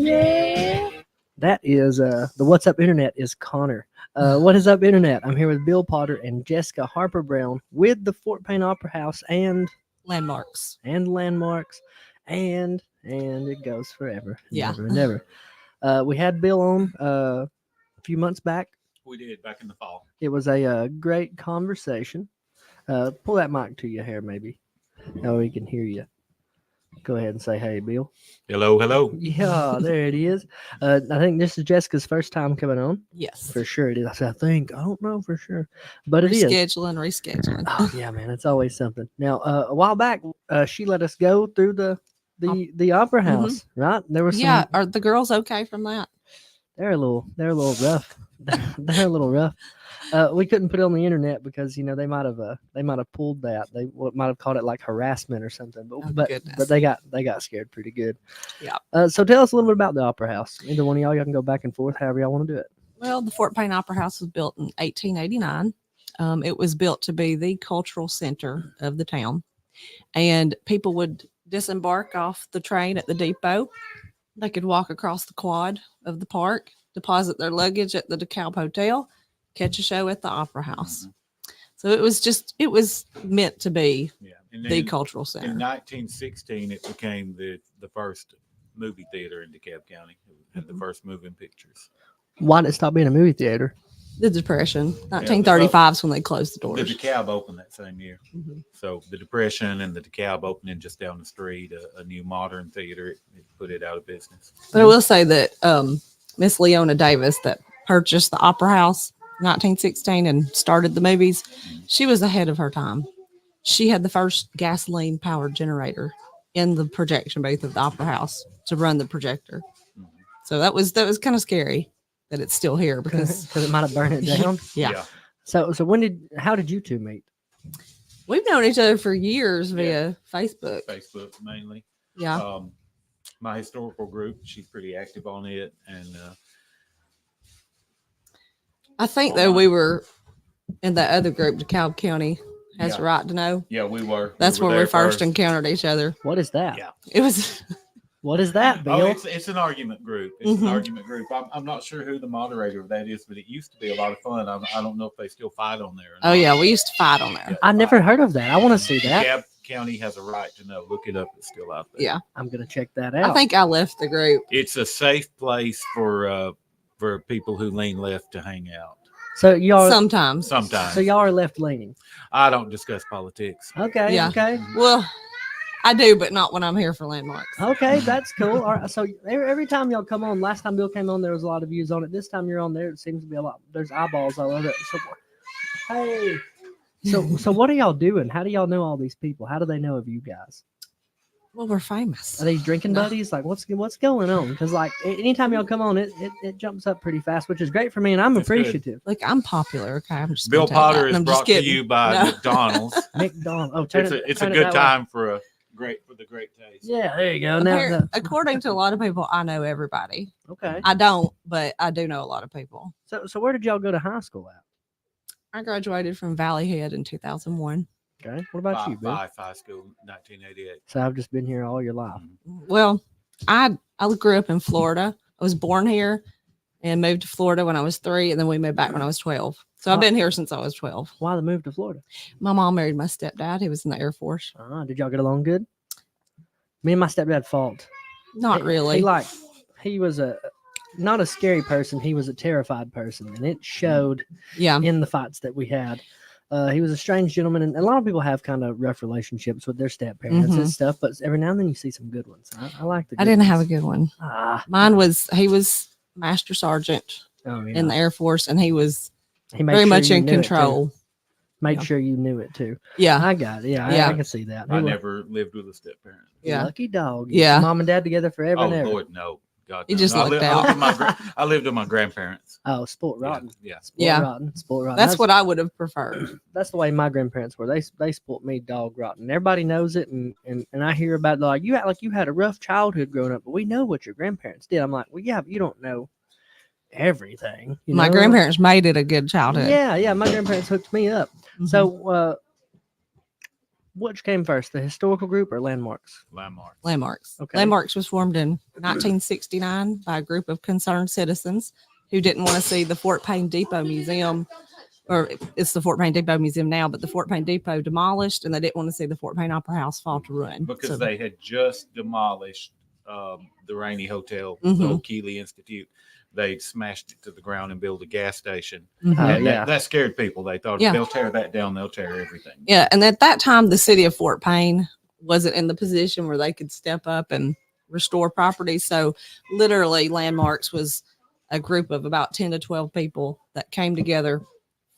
Yeah. That is the What's Up Internet is Connor. What is up, Internet? I'm here with Bill Potter and Jessica Harper Brown with the Fort Payne Opera House and Landmarks. landmarks, and it goes forever. Yeah. Never, never. We had Bill on a few months back. We did back in the fall. It was a great conversation. Pull that mic to your hair, maybe. Oh, we can hear you. Go ahead and say, hey, Bill. Hello, hello. Yeah, there it is. I think this is Jessica's first time coming on. Yes. For sure it is. I said, I don't know for sure. But it is. Rescheduling. Oh, yeah, man. It's always something. Now, a while back, she let us go through the opera house, right? There was some, Yeah. Are the girls okay from that? They're a little rough. They're a little rough. We couldn't put it on the internet because they might have pulled that. They might have called it like harassment or something. But they got scared pretty good. Yeah. So tell us a little bit about the opera house. Either one of y'all can go back and forth, however y'all want to do it. Well, the Fort Payne Opera House was built in 1889. It was built to be the cultural center of the town, and people would disembark off the train at the depot. They could walk across the quad of the park, deposit their luggage at the Dekalb Hotel, catch a show at the Opera House. So it was meant to be the cultural center. In 1916, it became the first movie theater in Dekalb County. It had the first moving pictures. Why did it stop being a movie theater? The Depression, 1935 is when they closed the doors. The Dekalb opened that same year. So the Depression and the Dekalb opening just down the street, a new modern theater, it put it out of business. But I will say that Miss Leona Davis that purchased the Opera House in 1916 and started the movies, she was ahead of her time. She had the first gasoline powered generator in the projection booth of the Opera House to run the projector. So that was kind of scary that it's still here because it might have burned it down. Yeah. So how did you two meet? We've known each other for years via Facebook. Facebook mainly. Yeah. My historical group, she's pretty active on it, and I think though we were in that other group, DeKalb County has a right to know. Yeah, we were. That's where we first encountered each other. What is that? Yeah. It was. What is that, Bill? Oh, it's an argument group. It's an argument group. I'm not sure who the moderator of that is, but it used to be a lot of fun. I don't know if they still fight on there. Oh yeah, we used to fight on there. Yeah, I never heard of that. I want to see that. DeKalb County has a right to know. Look it up. It's still out there. Yeah, I'm gonna check that out. I think I left the group. It's a safe place for people who lean left to hang out. So y'all Sometimes. So y'all are left leaning. I don't discuss politics. Okay. Yeah. Okay. Well, I do, but not when I'm here for Landmarks. Okay, that's cool. All right, so every time y'all come on, last time Bill came on, there was a lot of views on it. This time you're on there, it seems to be a lot. There's eyeballs all over it. So, hey, so what are y'all doing? How do y'all know all these people? How do they know of you guys? Well, we're famous. Are these drinking buddies? Like, what's going on? Because like anytime y'all come on, it jumps up pretty fast, which is great for me, and I'm That's appreciative. Look, I'm popular. Okay, I'm just Bill gonna tell you Potter that, is and I'm just brought to kidding. you by No. McDonald's. McDonald. Oh, It's a good time for the great taste. Yeah, there you go. Now, According to a lot of people, I know everybody. okay. I don't, but I do know a lot of people. So where did y'all go to high school at? I graduated from Valley Head in 2001. Okay. What about you, Bill? High school, 1988. So I've just been here all your life. Well, I grew up in Florida. I was born here and moved to Florida when I was 3, and then we moved back when I was 12. So I've been here since I was 12. Why the move to Florida? My mom married my stepdad. He was in the Air Force. Did y'all get along good? Me and my stepdad fought. Not really. He was not a scary person. He was a terrified person, and it showed Yeah. in the fights that we had. He was a strange gentleman, and a lot of people have kind of rough relationships with their step parents and stuff. But every now and then you see some good ones. I like the. I didn't have a good one. He was Master Sergeant in the Air Force, and he made very much in control. Made sure you knew it too. Yeah, I got it. Yeah, I can see that. I never lived with a step parent. Yeah, lucky dog. Yeah, mom and dad together forever. Oh and ever. Lord, no. God, you just lucked out. I lived with my grandparents. Oh, sport rotten. Yeah. Sport rotten. That's what I would have preferred. That's the way my grandparents were. They sport me dog rotten. Everybody knows it, and I hear about like you act like you had a rough childhood growing up, but we know what your grandparents did. I'm like, well, yeah, but you don't know everything. My grandparents made it a good childhood. Yeah, my grandparents hooked me up. So which came first, the historical group or landmarks? Landmarks. Landmarks. Okay. Landmarks was formed in 1969 by a group of concerned citizens who didn't want to see the Fort Payne Depot Museum, or it's the Fort Payne Depot Museum now, but the Fort Payne Depot demolished, and they didn't want to see the Fort Payne Opera House fall to ruin. Because So- they had just demolished the Rainey Hotel, Mhm. the old Keeley Institute. They'd smashed it to the ground and built a gas station. Mhm. Oh, And yeah. that scared people. They thought Yeah. if they'll tear that down, they'll tear everything. Yeah, and at that time, the city of Fort Payne wasn't in the position where they could step up and restore property. So, literally, Landmarks was a group of about 10 to 12 people that came together,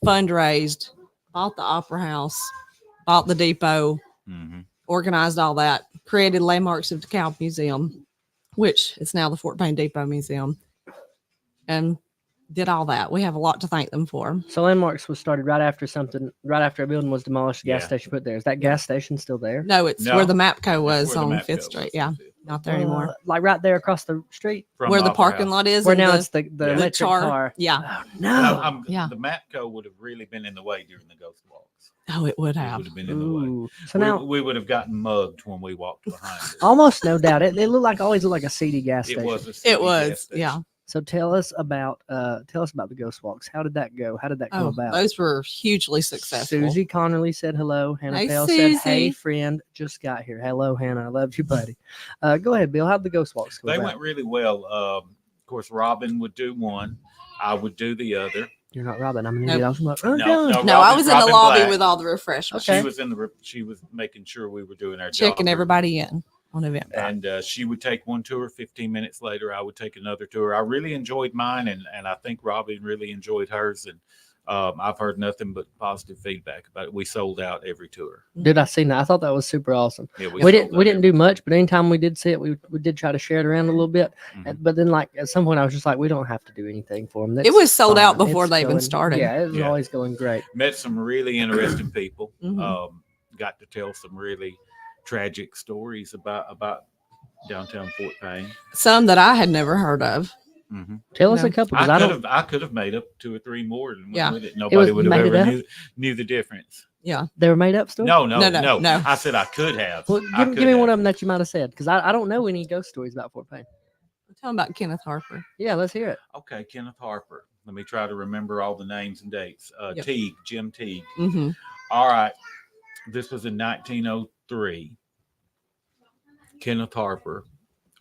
fundraised, bought the Opera House, bought the depot, Mhm. organized all that, created Landmarks of DeKalb Museum, which is now the Fort Payne Depot Museum, and did all that. We have a lot to thank them for. So landmarks was started right after a building was demolished, the gas Yeah. station put there. Is that gas station still there? No, it's No, where the Mapco That's was where the on map Fifth goes. Street. Yeah, not there anymore. Like right there across the street, From Where the Opera parking House. lot is. where and now the, it's the Yeah. electric char- car. Yeah. Oh, And no. Yeah. The Mapco would have really been in the way during the ghost walks. Oh, it would It have. would have been in the way. Ooh. So now, we would have gotten mugged when we walked behind it. almost no doubt, it always looked like a seedy gas It station. was a city It was. gas station. Yeah. So tell us about the ghost walks. How did that go? How did that come Oh, about? those were hugely successful. Susie Connerly said hello. Hannah Hey, Pell said, "Hey, Susie. friend, just got here." Hello, Hannah. I love you, buddy. Go ahead, Bill. How'd the ghost walks go? They about? went really well. Of course, Robin would do one. I would do the other. You're not Robin. I'm gonna Nope. get off. No, No, Robin- I was in the Robin lobby Black. with all the refreshments, Okay. She was making sure we were doing our job. checking everybody in on Eventbrite. And she would take one tour. 15 minutes later, I would take another tour. I really enjoyed mine, and I think Robin really enjoyed hers. And I've heard nothing but positive feedback about it. We sold out every tour. Did I see that? I thought that was super awesome. Yeah, We sold didn't out do much, but anytime we did see it, we did try to share it around a little bit. Mhm. But then, like at some point, I was just like, we don't have to do anything for them. It was sold out before they even started. Yeah, it was Yeah. always going great. Met some really interesting people. Mhm. Got to tell some really tragic stories about downtown Fort Payne. Some that I had never heard of. Mhm. Tell us No. a couple. 'Cause I don't. I could have made up 2 or 3 more and went Yeah. with it. Nobody would have made ever up? knew the difference. Yeah. They were made up stories. No. No. I said I could have. Well, I give could me one have. of them that you might have said, because I don't know any ghost stories about Fort Payne. Tell them about Kenneth Harper. Yeah, let's hear it. Okay, Kenneth Harper. Let me try to remember all the names and dates. Yep. Jim Teague. Mm-hmm. All right. This was in 1903. Kenneth Harper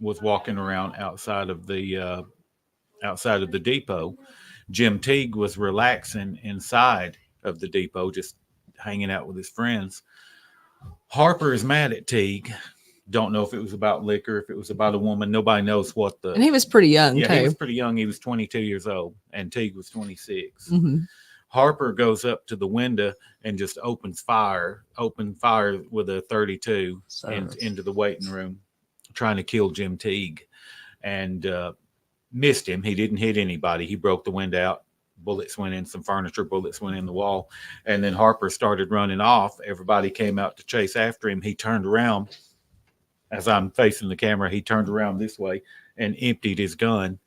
was walking around outside of the depot. Jim Teague was relaxing inside of the depot, just hanging out with his friends. Harper is mad at Teague. Don't know if it was about liquor, if it was about a woman. Nobody knows what the. And he was pretty young, Yeah, he too. was pretty young. He was 22 years old, and Teague was 26. Mm-hmm. Harper goes up to the window and just open fire with a 32 into the waiting room, trying to kill Jim Teague, and missed him. He didn't hit anybody. He broke the window out. Bullets went in some furniture. Bullets went in the wall, and then Harper started running off. Everybody came out to chase after him. He turned around. As I'm facing the camera, he turned around this way and emptied his gun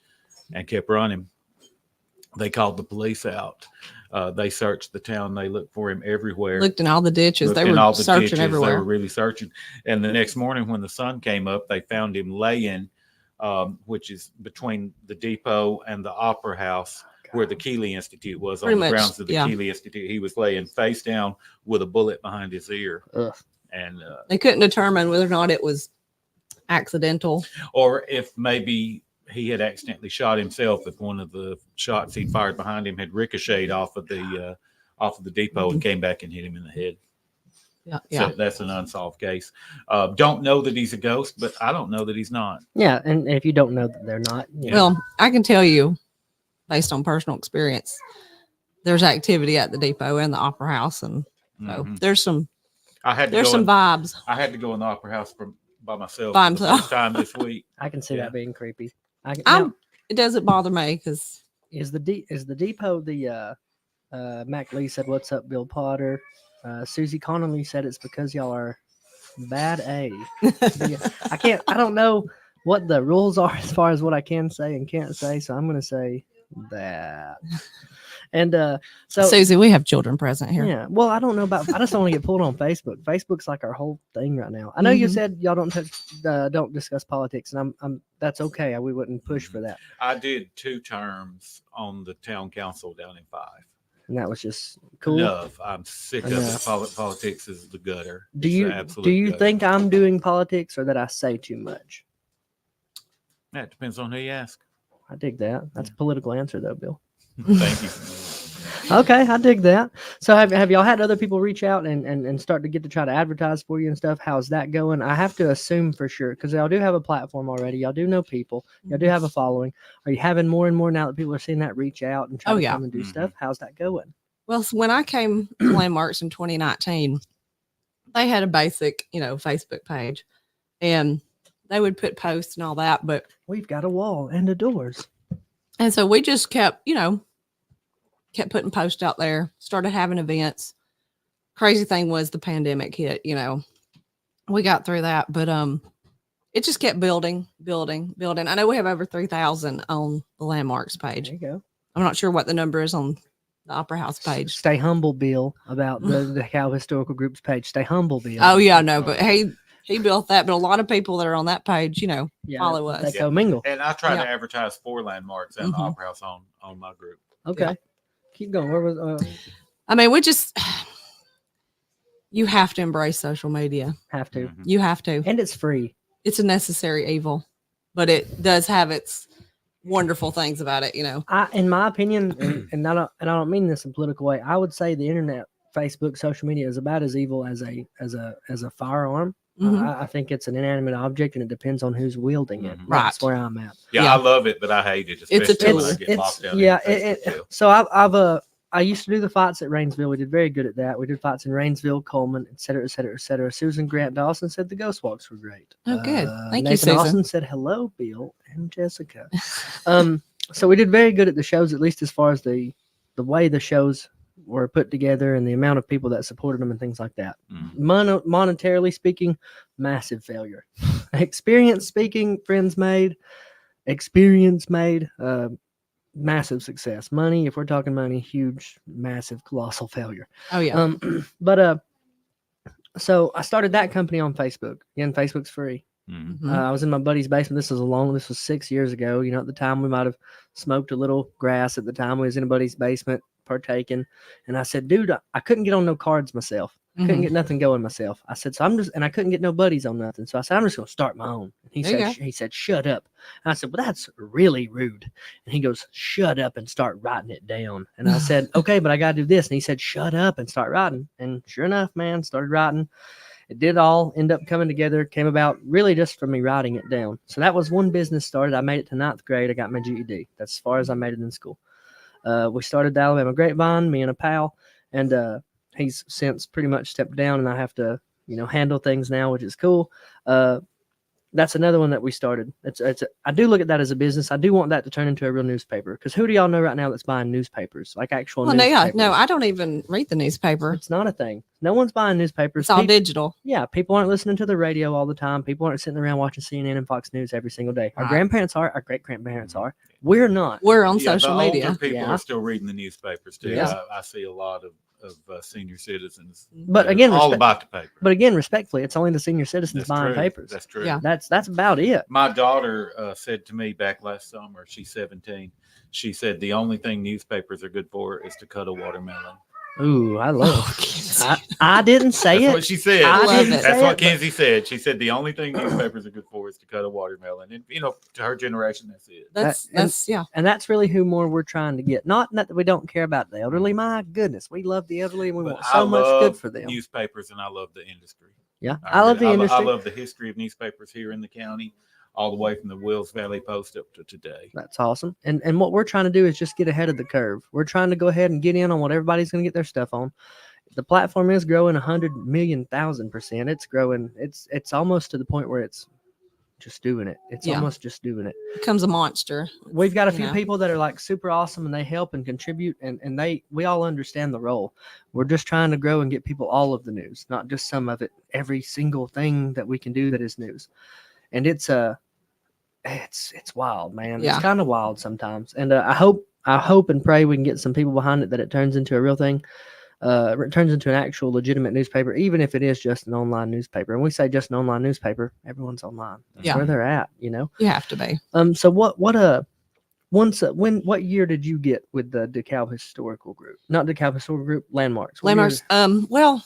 and kept running. They called the police out. They searched the town. They looked for him everywhere. Looked in all the ditches. Looked They in were all the searching ditches. They everywhere. were really searching. And the next morning when the sun came up, they found him laying, which is between the depot and the Opera House, where the Keeley Institute was, Pretty on the much, grounds of the yeah. Keeley Institute. He was laying face down with a bullet behind his ear. Ugh. And They couldn't determine whether or not it was accidental. or if maybe he had accidentally shot himself, if one of the shots he fired behind him had ricocheted off of the depot and came back and hit him in the head. Yeah. So that's an unsolved case. Don't know that he's a ghost, but I don't know that he's not. Yeah, and if you don't know that they're not, you know, Well, I can tell you, based on personal experience, there's activity at the depot and the Opera House, and so Mhm. there's some I had to there's go some in, vibes. I had to go in the Opera House by myself By for the himself. first time this week. I can see Yeah. that being creepy. Now, It doesn't bother me because is the depot the Mac Lee said, "What's up, Bill Potter?" Susie Connolly said it's because y'all are bad A. I don't know what the rules are as far as what I can say and can't say, so I'm gonna say that. And so Susie, we have children present here. yeah, well, I don't know about. I just don't want to get pulled on Facebook. Facebook's like our whole thing right now. I know you Mhm. said y'all don't discuss politics, and I'm that's okay. We wouldn't push for that. I did 2 terms on the town council down in 5. And that was just cool. Enough. I'm sick of it. Enough. Politics is the gutter. Do It's the you absolute gutter. think I'm doing politics or that I say too much? That depends on who you ask. I dig that. That's a political answer, though, Bill. Thank you. Okay, I dig that. So have y'all had other people reach out and start to get to try to advertise for you and stuff? How's that going? I have to assume for sure because y'all do have a platform already. Y'all do know people. Y'all do have a following. Are you having more and more now that people are seeing that reach out and try to come and do stuff? How's that going? Well, so when I came to Landmarks in 2019, they had a basic, Facebook page, and they would put posts and all that. But We've got a wall and the doors. and so we just kept putting posts out there, started having events. Crazy thing was the pandemic hit, we got through that, but it just kept building. I know we have over 3,000 on the Landmarks page. There you go. I'm not sure what the number is on the Opera House page. Stay humble, Bill, about the Cal Historical Group's page. Stay humble, Bill. Oh yeah, no, but he built that, but a lot of people that are on that page, follow us. They commingle. And I try Yeah. to advertise for Landmarks and the Mhm. Opera House on my group. Okay. Yeah. Keep going. Where was I mean, you have to embrace social media. have to. Mhm. You have to. And it's free. It's a necessary evil, but it does have its wonderful things about it, In my opinion, and I don't mean this in a political way, I would say the internet, Facebook, social media is about as evil as a firearm. Mhm. I think it's an inanimate object, and it depends on who's wielding it. Mhm. That's Right. where I'm at. Yeah, Yeah. I love it, but I hate it. It's a Especially when tool. I get locked down. Yeah. in Facebook jail. So I used to do the fights at Rainsville. We did very good at that. We did fights in Rainsville, Coleman, et cetera, et cetera, et cetera. Susan Grant Dawson said the ghost walks were great. Oh, good. Thank you, Nathan Susan. Austin said hello, Bill and Jessica. So we did very good at the shows, at least as far as the way the shows were put together and the amount of people that supported them and things like that. Mhm. Monetarily speaking, massive failure. Experience speaking, friends made. Experience made. Massive success. Money, if we're talking money, huge, massive, colossal failure. Oh yeah. So I started that company on Facebook. Again, Facebook's free. Mhm. Mhm. I was in my buddy's basement. This was 6 years ago. At the time we might have smoked a little grass. At the time we was in a buddy's basement partaking. And I said, dude, I couldn't get on no cards myself. I couldn't Mhm. get nothing going myself. I said, and I couldn't get no buddies on nothing. So I said, I'm just going to start my own. And he said, shut up. And I said, well, that's really rude. And he goes, shut up and start writing it down. And I said, okay, but I got to do this. And he said, shut up and start writing. And sure enough, man, started writing. It did all end up coming together, came about really just from me writing it down. So that was one business started. I made it to 9th grade. I got my GED. That's as far as I made it in school. We started the Alabama Grapevine, me and a pal, and he's since pretty much stepped down, and I have to, handle things now, which is cool. That's another one that we started. I do look at that as a business. I do want that to turn into a real newspaper, because who do y'all know right now that's buying newspapers, like actual Well, newspapers? no, I don't even read the newspaper. It's not a thing. No one's buying newspapers. It's all digital. Yeah, people aren't listening to the radio all the time. People aren't sitting around watching CNN and Fox News every single day. Our Right. grandparents are. Our great-grandparents are. We're not. We're on Yeah, social the media. older people Yeah. are still reading the newspapers too. Yeah. I see a lot of senior citizens. But They're again, all about the paper. But again, respectfully, it's only the senior citizens That's buying true. papers. That's true. Yeah. That's about it. My daughter said to me back last summer, she's 17. She said the only thing newspapers are good for is to cut a watermelon. Ooh, I love Oh, it. I didn't say That's it. what she said. I love didn't it. say That's it, what but- Kenzie said. She said the only thing newspapers are good for is to cut a watermelon. And to her generation, that's it. That's yeah. And that's really who more we're trying to get. Not that we don't care about the elderly. My goodness, we love the elderly and we But want so much good for them. Newspapers, and I love the industry. Yeah, I love the I industry. love the history of newspapers here in the county, all the way from the Wills Valley Post up to today. That's awesome. And what we're trying to do is just get ahead of the curve. We're trying to go ahead and get in on what everybody's going to get their stuff on. The platform is growing 100,000,000%. It's growing. It's almost to the point where it's just doing it. It's Yeah. almost just doing it. Becomes a monster. We've got a You few know. people that are like super awesome and they help and contribute and we all understand the role. We're just trying to grow and get people all of the news, not just some of it, every single thing that we can do that is news. And it's wild, man. Yeah. It's kind of wild sometimes. And I hope I hope and pray we can get some people behind it that it turns into a real thing. It turns into an actual legitimate newspaper, even if it is just an online newspaper. And we say just an online newspaper, everyone's online. That's Yeah. where they're at, you know. You have to be. So what year did you get with the DeKalb Historical Group? Not DeKalb Historical Group, Landmarks. What year- Landmarks. Well,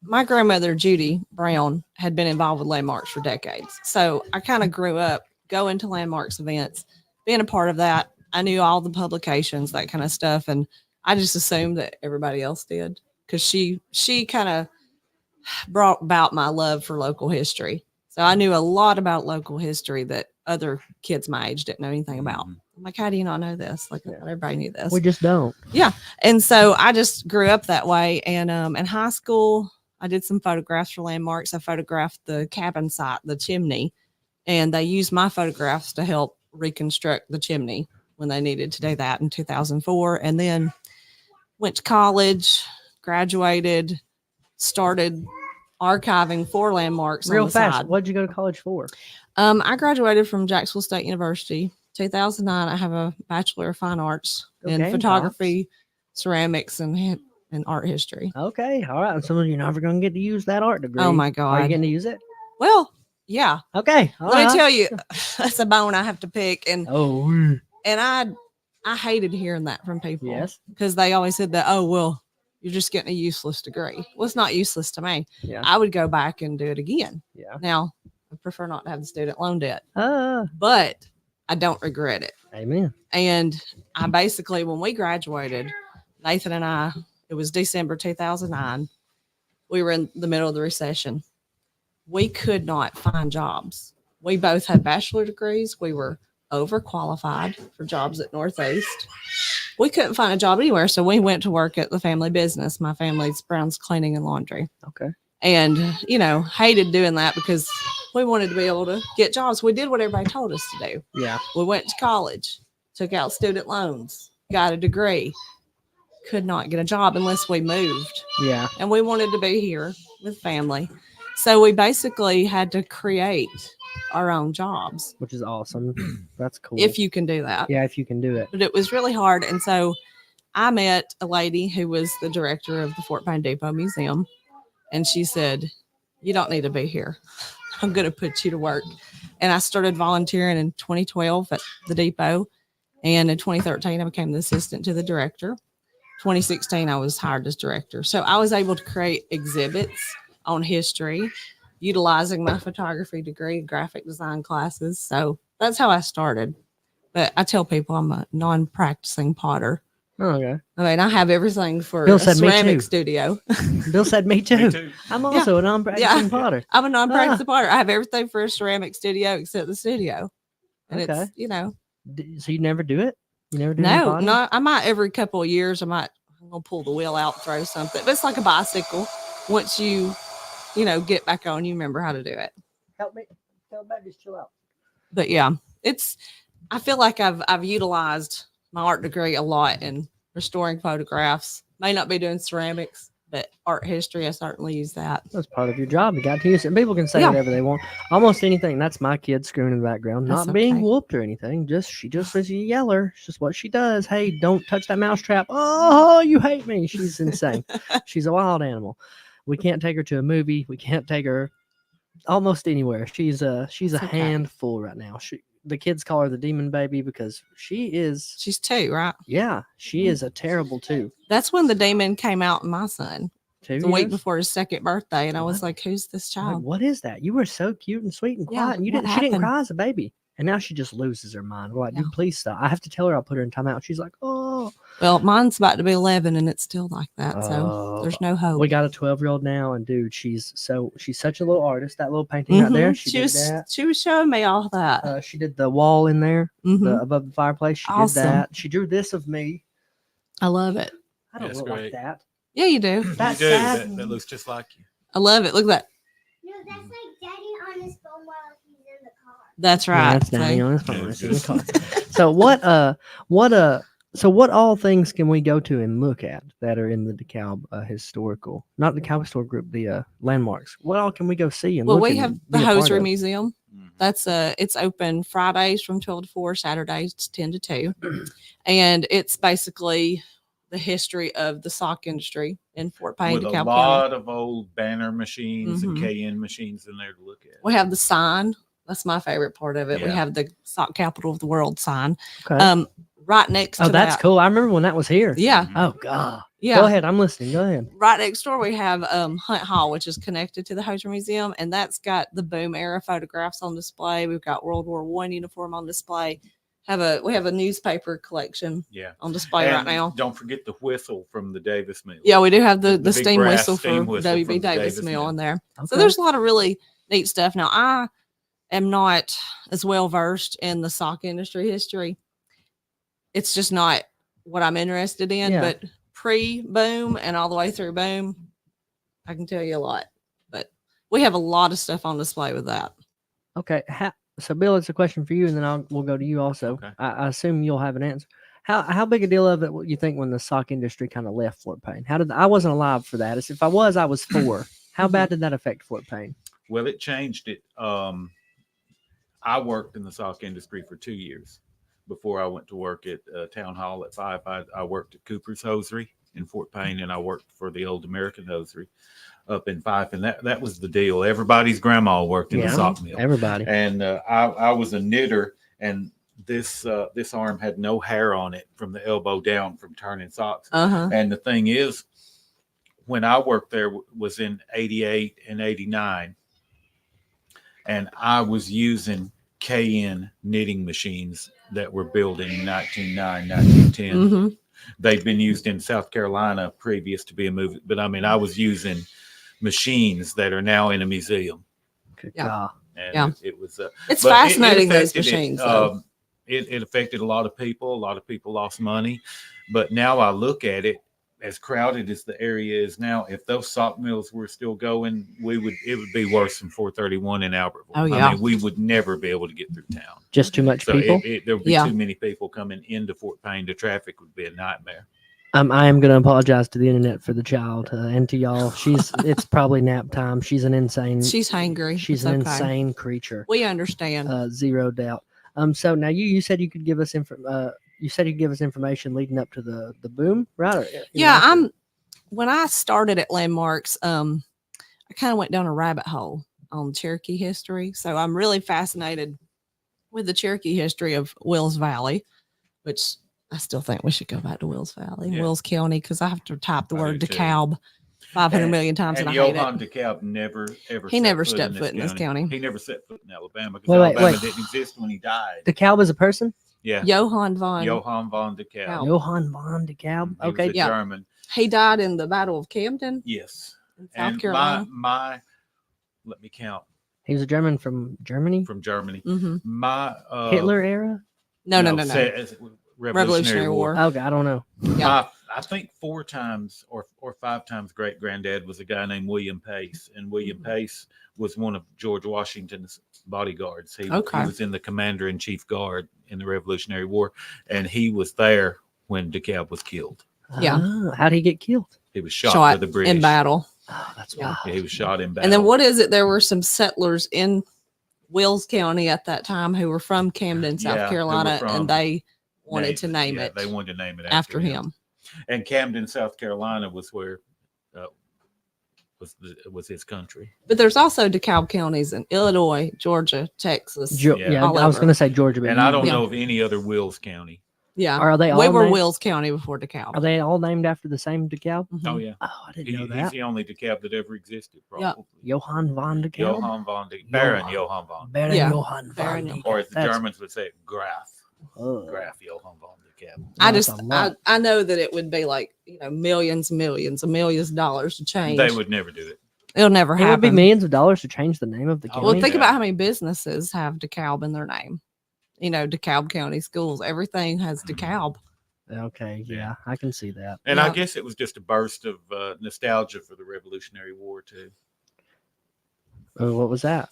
my grandmother Judy Brown had been involved with Landmarks for decades, so I kind of grew up going to Landmarks events, being a part of that. I knew all the publications, that kind of stuff, and I just assumed that everybody else did because she kind of brought about my love for local history. So I knew a lot about local history that other kids my age didn't know anything about. I'm like, how do you not know this? Like, Yeah. everybody knew this. We just don't. And so I just grew up that way. And in high school, I did some photographs for Landmarks. I photographed the cabin site, the chimney, and they used my photographs to help reconstruct the chimney when they needed to do that in 2004. And then went to college, graduated, started archiving for Landmarks. Real on the fast. side. What'd you go to college for? I graduated from Jacksonville State University 2009. I have a Bachelor of Fine Arts in Okay, photography, ceramics, and art history. Okay, all right. So you're never going to get to use that art degree. Oh my Are you God. getting to use it? Well, yeah. Okay. all Let me right. tell you, that's a bone I have to pick. And Oh, I hated hearing that from people. yes. Because they always said that, oh, well, you're just getting a useless degree. Well, it's not useless to me. Yeah. I would go back and do it again. Yeah. Now, I prefer not to have the student loan debt, Ah, but I don't regret it. amen. And I basically, when we graduated, Nathan and I, it was December 2009. We were in the middle of the recession. We could not find jobs. We both had bachelor degrees. We were overqualified for jobs at Northeast. We couldn't find a job anywhere. So we went to work at the family business. My family's Brown's Cleaning and Laundry. Okay. And, hated doing that because we wanted to be able to get jobs. We did what everybody told us to do. Yeah. We went to college, took out student loans, got a degree, could not get a job unless we moved. Yeah. And we wanted to be here with family. So we basically had to create our own jobs. Which is awesome. That's cool. If you can do that. Yeah, if you can do it. But it was really hard. And so I met a lady who was the director of the Fort Payne Depot Museum. And she said, you don't need to be here. I'm going to put you to work. And I started volunteering in 2012 at the depot. And in 2013, I became the assistant to the director. 2016, I was hired as director. So I was able to create exhibits on history, utilizing my photography degree, graphic design classes. So that's how I started. But I tell people I'm a non-practicing potter. Oh, okay. I mean, I have everything for Bill a said me ceramic too. studio. Bill said me too. Me too. I'm also a non-practicing potter. I'm a non-practicing potter. I have everything for a ceramic studio except the studio. And Okay. it's, So you never do it? You never do any no, potting? no. I might every couple of years, I'm going to pull the wheel out, throw something. But it's like a bicycle. Once you get back on, you remember how to do it. Help me. Tell back, just chill out. But yeah, I feel like I've utilized my art degree a lot in restoring photographs. May not be doing ceramics, but art history, I certainly use that. That's part of your job. You got to use it. And people can say Yeah. whatever they want. Almost anything. That's my kid screaming in the background. That's Not being okay. whooped or anything. She just is a yeller. It's just what she does. Hey, don't touch that mouse trap. Oh, you hate me. She's insane. She's a wild animal. We can't take her to a movie. We can't take her almost anywhere. She's a okay. handful right now. The kids call her the demon baby because she's 2, right? yeah, she is a terrible 2. That's when the demon came out in my son. 2 The week years? before his 2nd birthday. And I was What? like, who's this Like, child? what is that? You were so cute and sweet and Yeah, quiet, and what she didn't happened? cry as a baby. And now she just loses her mind. We're like, Yeah. dude, please stop. I have to tell her I'll put her in timeout. She's like, oh. Well, mine's about to be 11 and it's still like that. So Oh. there's no hope. We got a 12-year-old now, and dude, she's such a little artist. That little painting right there, Mhm. she did that. She was showing me all that. She did the wall in there, Mhm. above the fireplace. She Awesome. did that. She drew this of me. I love it. I don't That's look great. like that. Yeah, you do. That's you do. sad. That looks just like you. I love it. Look at that. No, that's like Daddy on his phone while he's in the car. That's Yeah, right. that's Danny See? on his phone. Yeah, That's just- in the car. So what all things can we go to and look at that are in the DeKalb historical, not the DeKalb Historical Group, the landmarks? What all can we go see and Well, look we and have be the a part Hosiery of? Museum. Mhm. That's it's open Fridays from 12 to 4, Saturdays 10 to 2. And it's basically the history of the sock industry in Fort Payne, With a DeKalb County. lot of old banner machines and Mhm. KN machines in there to look at. We have the sign. That's my favorite part of it. We Yeah. have the sock capital of the world sign. Okay. Right next to That's that. cool. I remember when that was here. Yeah. Mhm. Oh God. Yeah. Go ahead. I'm listening. Go ahead. Right next door, we have Hunt Hall, which is connected to the Hoser Museum, and that's got the boom era photographs on display. We've got World War I uniform on display. We have a newspaper collection Yeah. on display right And now. don't forget the whistle from the Davis Mill. Yeah, we do have the big steam brass whistle steam for whistle WB from the Davis Davis Mill Mill. on there. So Okay. there's a lot of really neat stuff. Now, I am not as well versed in the sock industry history. It's just not what I'm interested in, Yeah. but pre-boom and all the way through boom, I can tell you a lot. But we have a lot of stuff on display with that. Okay. So, Bill, it's a question for you, and then we'll go to you also. Okay. I assume you'll have an answer. How big a deal of it you think when the sock industry kind of left Fort Payne? I wasn't alive for that. If I was 4. How bad did that affect Fort Payne? Well, it changed it. I worked in the sock industry for 2 years before I went to work at Town Hall at 5. I worked at Cooper's Hosiery in Fort Payne, and I worked for the Old American Hosiery up in 5. And that was the deal. Everybody's grandma worked in the sock mill. Everybody. And I was a knitter, and this arm had no hair on it from the elbow down from turning socks. Uh-huh. And the thing is, when I worked there was in 88 and 89, and I was using KN knitting machines that were built in 1909, 1910. Mm-hmm. They'd been used in South Carolina previous to being moved, but I mean, I was using machines that are now in a museum. Good Yeah. God. And Yeah. it was It's but fascinating, those affected it. machines. though. It affected a lot of people. A lot of people lost money, but now I look at it, as crowded as the area is now, if those sock mills were still going, it would be worse than 431 in Albertville. Oh, yeah. I mean, we would never be able to get through town. Just too much So people. there would be Yeah. too many people coming into Fort Payne. The traffic would be a nightmare. I am going to apologize to the internet for the child and to y'all. It's probably nap time. She's an insane. She's hangry. She's It's an okay. insane creature. We understand. Zero doubt. So now you said you could give us information leading up to the boom, right? Or, Yeah, when I started at Landmarks, I kind of went down a rabbit hole on Cherokee history. So I'm really fascinated with the Cherokee history of Wills Valley, which I still think we should go back to Wills Valley, Yeah. Wills County, because I have to type the I word do too. DeKalb 500 million times And and I hate Johann it. Dekalb never ever. He never stepped foot in this county. He never set foot in Alabama because Wait, Alabama wait. didn't exist when he died. DeKalb is a person. Yeah, Johann von. Johann von Dekalb. Johann von Dekalb. He was Okay. a Yeah. German. He died in the Battle of Camden Yes. in South And Carolina. my let me count He was a German from Germany. from Germany. Mm-hmm. My Hitler era. No. Revolutionary War. Okay, I don't know. Yeah. I think 4 times or 5 times great granddad was a guy named William Pace, and William Pace was one of George Washington's bodyguards. He Okay. was in the Commander in Chief Guard in the Revolutionary War, and he was there when DeKalb was killed. Yeah. How'd he get killed? He was shot Shot by the British in battle. Oh, that's Yeah. wild. Yeah, he was shot in battle. And then what is it? There were some settlers in Wills County at that time who were from Camden, Yeah, South who were Carolina, from and they wanted to name yeah, it They wanted to name it after him. And Camden, South Carolina, was where was his country. But there's also DeKalb counties in Illinois, Georgia, Texas. Yeah. Yeah, all I was over. going to say Georgia, but And I don't Yeah. know of any other Wills County. Yeah. Are they all We were named- Wills County before DeKalb. Are they all named after the same DeKalb? Mhm. Oh yeah, Oh, I didn't He- know he's that. the only DeKalb that ever existed. Yeah. Probably. Johann von DeKalb. Johann von Baron Johann. Johann von, Baron Yeah. Johann von Baron. DeKalb. or as the That's- Germans would say, Graf. oh, Graf Johann von DeKalb. I that's just, a lot. I know that it would be like, millions of dollars to change. They would never do it. It'll never It would be happen. millions of dollars to change the name of the county. Well, think Yeah. about how many businesses have DeKalb in their name. DeKalb County schools, everything has DeKalb. Okay, yeah, I can see that. And I Yeah. guess it was just a burst of nostalgia for the Revolutionary War too. What was that?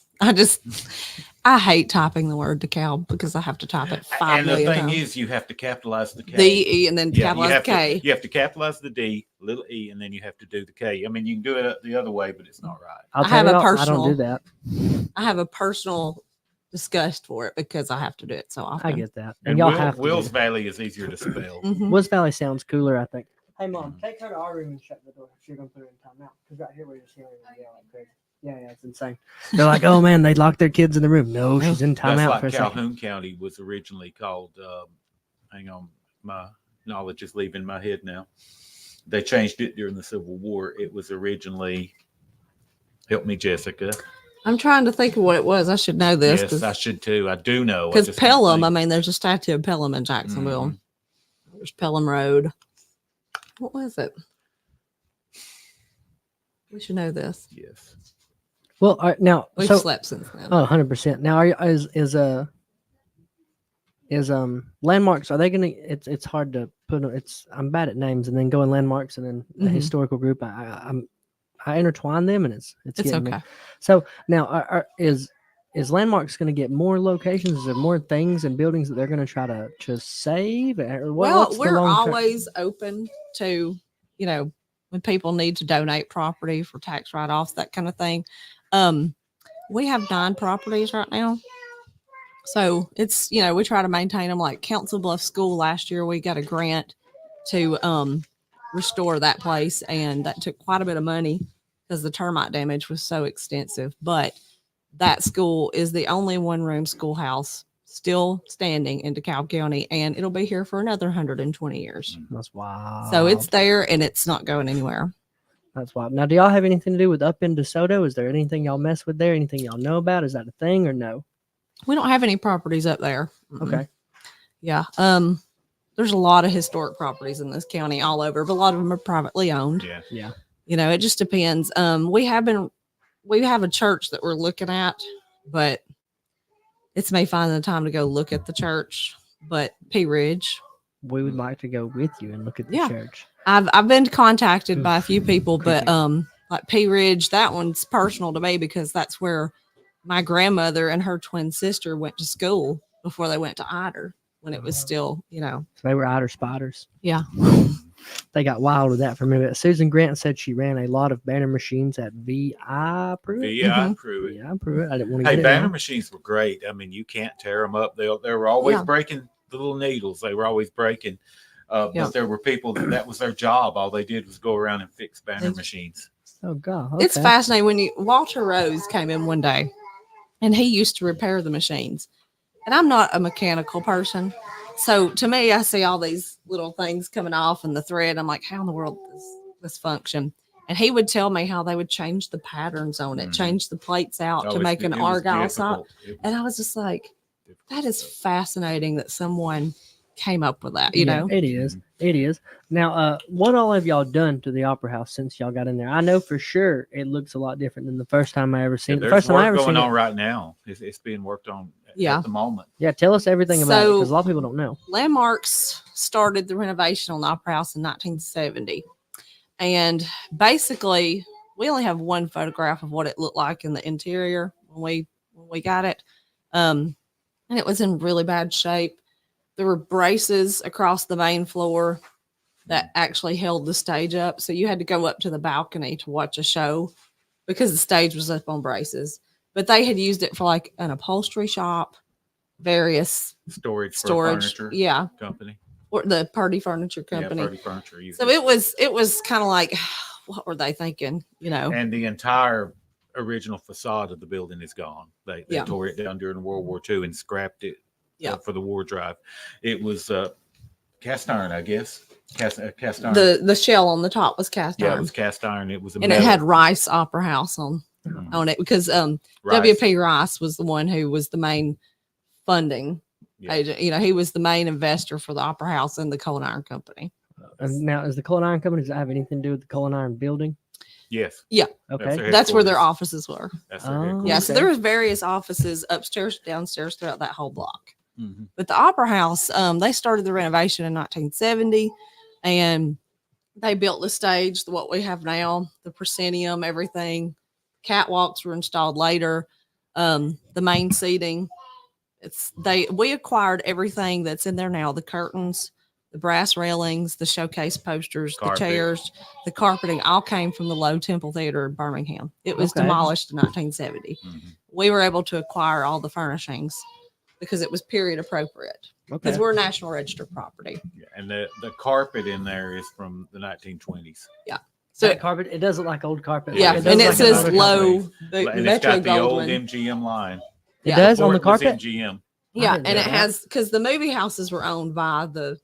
I hate typing the word DeKalb because I have to type it 5 And the million thing times. is, you have to capitalize the K. The E and then Yeah, you capitalize have K. to, you have to capitalize the D, little E, and then you have to do the K. I mean, you can do it the other way, but it's not right. I'll I tell have you a what, I personal- don't do that. I have a personal disgust for it because I have to do it so often. I get that. And y'all have to. Wills Valley is easier to spell. Mhm. Wills Valley sounds cooler, I think. Hey, Mom, take her to our room and shut the door. She's going to put her in timeout. Because right here, we're just hearing her yell like crazy. Yeah, it's insane. They're like, oh, man, they locked their kids in the room. No, she's in That's timeout like for a second. Calhoun County was originally called. Hang on, my knowledge is leaving my head now. They changed it during the Civil War. It was originally. Help me, Jessica. I'm trying to think of what it was. I should know this. Yes, I should too. I do know. Because Pelham, I mean, there's a statue of Pelham in Jacksonville. Mm-hmm. There's Pelham Road. What was it? We should know this. Yes. Well, now, We've so, slept since then. oh, 100%. Now, are you, is landmarks, are they going to, it's hard to put, I'm bad at names and then going landmarks and then the Mhm. historical group. I intertwine them and it's It's getting me. okay. So now is landmarks going to get more locations? Is there more things and buildings that they're going to try to save? Or what's the We're long term? always open to, when people need to donate property for tax write-offs, that kind of thing. We have 9 properties right now. So it's, we try to maintain them. Like Council Bluff School last year, we got a grant to restore that place. And that took quite a bit of money because the termite damage was so extensive. But that school is the only one-room schoolhouse still standing in DeKalb County, and it'll be here for another 120 years. That's wild. So it's there and it's not going anywhere. That's wild. Now, do y'all have anything to do with up in DeSoto? Is there anything y'all mess with there? Anything y'all know about? Is that a thing or no? We don't have any properties up there. Mm-mm. Okay. Yeah. There's a lot of historic properties in this county all over, but a lot of them are privately owned. Yeah. Yeah. It just depends. We have a church that we're looking at, but it's me finding the time to go look at the church. But Pea Ridge, We would like to go with you and look at the Yeah. church. I've been contacted by a few people, but Creepy. like Pea Ridge, that one's personal to me because that's where my grandmother and her twin sister went to school before they went to Ider when it was still, So they were outer spiders. Yeah. They got wild with that for a minute. Susan Grant said she ran a lot of banner machines at VI Pruitt. VI Pruitt. Yeah, Pruitt. I didn't want to Hey, get it banner wrong. machines were great. I mean, you can't tear them up. They were always Yeah. breaking the little needles. They were always breaking. Yeah. But there were people that was their job. All they did was go around and fix banner They- machines. Oh God, It's okay. fascinating when Walter Rose came in one day and he used to repair the machines. And I'm not a mechanical person. So to me, I see all these little things coming off in the thread. I'm like, how in the world does this function? And he would tell me how they would change the patterns on it, Mhm. change the plates out Oh, to make an it was argyle sock. difficult. And I was just like, Difficult that is stuff. fascinating that someone came up with that, you Yeah, know? it is. It is. Now, what all have y'all done to the Opera House since y'all got in there? I know for sure it looks a lot different than the first time I ever seen it. The There's first time I work ever going seen on it. right now. It's being worked on Yeah. at the moment. Yeah, tell us everything about it So- because a lot of people don't know. Landmarks started the renovation on the Opera House in 1970. And basically, we only have one photograph of what it looked like in the interior when we got it. And it was in really bad shape. There were braces across the main floor that actually held the stage up. So you had to go up to the balcony to watch a show because the stage was up on braces. But they had used it for like an upholstery shop, various Storage for a storage, furniture yeah, company. or the party furniture company. Yeah, party furniture. So it was kind of like, what were they thinking? You know, And the entire original facade of the building is gone. They Yeah. tore it down during World War II and scrapped it Yeah. for the war drive. It was cast iron, I guess. Cast iron. the shell on the top was cast yeah, it iron, was cast iron. It was a and it metal. had Rice Opera House on Mhm. it because Rice. W.P. Rice was the one who was the main funding Yeah. agent. You know, he was the main investor for the Opera House and the Coal and Iron Company. And now, is the Coal and Iron Company, does that have anything to do with the Coal and Iron building? Yes. Okay. their That's where their headquarters. offices were. That's their Oh. headquarters. Yeah, so Okay. there was various offices upstairs, downstairs throughout that whole block. Mhm. But the Opera House, they started the renovation in 1970, and they built the stage, what we have now, the proscenium, everything. Catwalks were installed later. The main seating. We acquired everything that's in there now: the curtains, the brass railings, the showcase posters, Carpet. the chairs, the carpeting. All came from the Low Temple Theater in Birmingham. It was Okay. demolished in 1970. Mhm. we were able to acquire all the furnishings because it was period appropriate. Okay. Because we're National Register property. Yeah, and the carpet in there is from the 1920s. So That carpet, it does look like old carpet. yeah, does and it like says another low, company. the And it's Metro got the Gold old one. MGM line. It Yeah. does on the Before it was carpet. MGM. Yeah, didn't and know it that. has because the movie houses were owned by the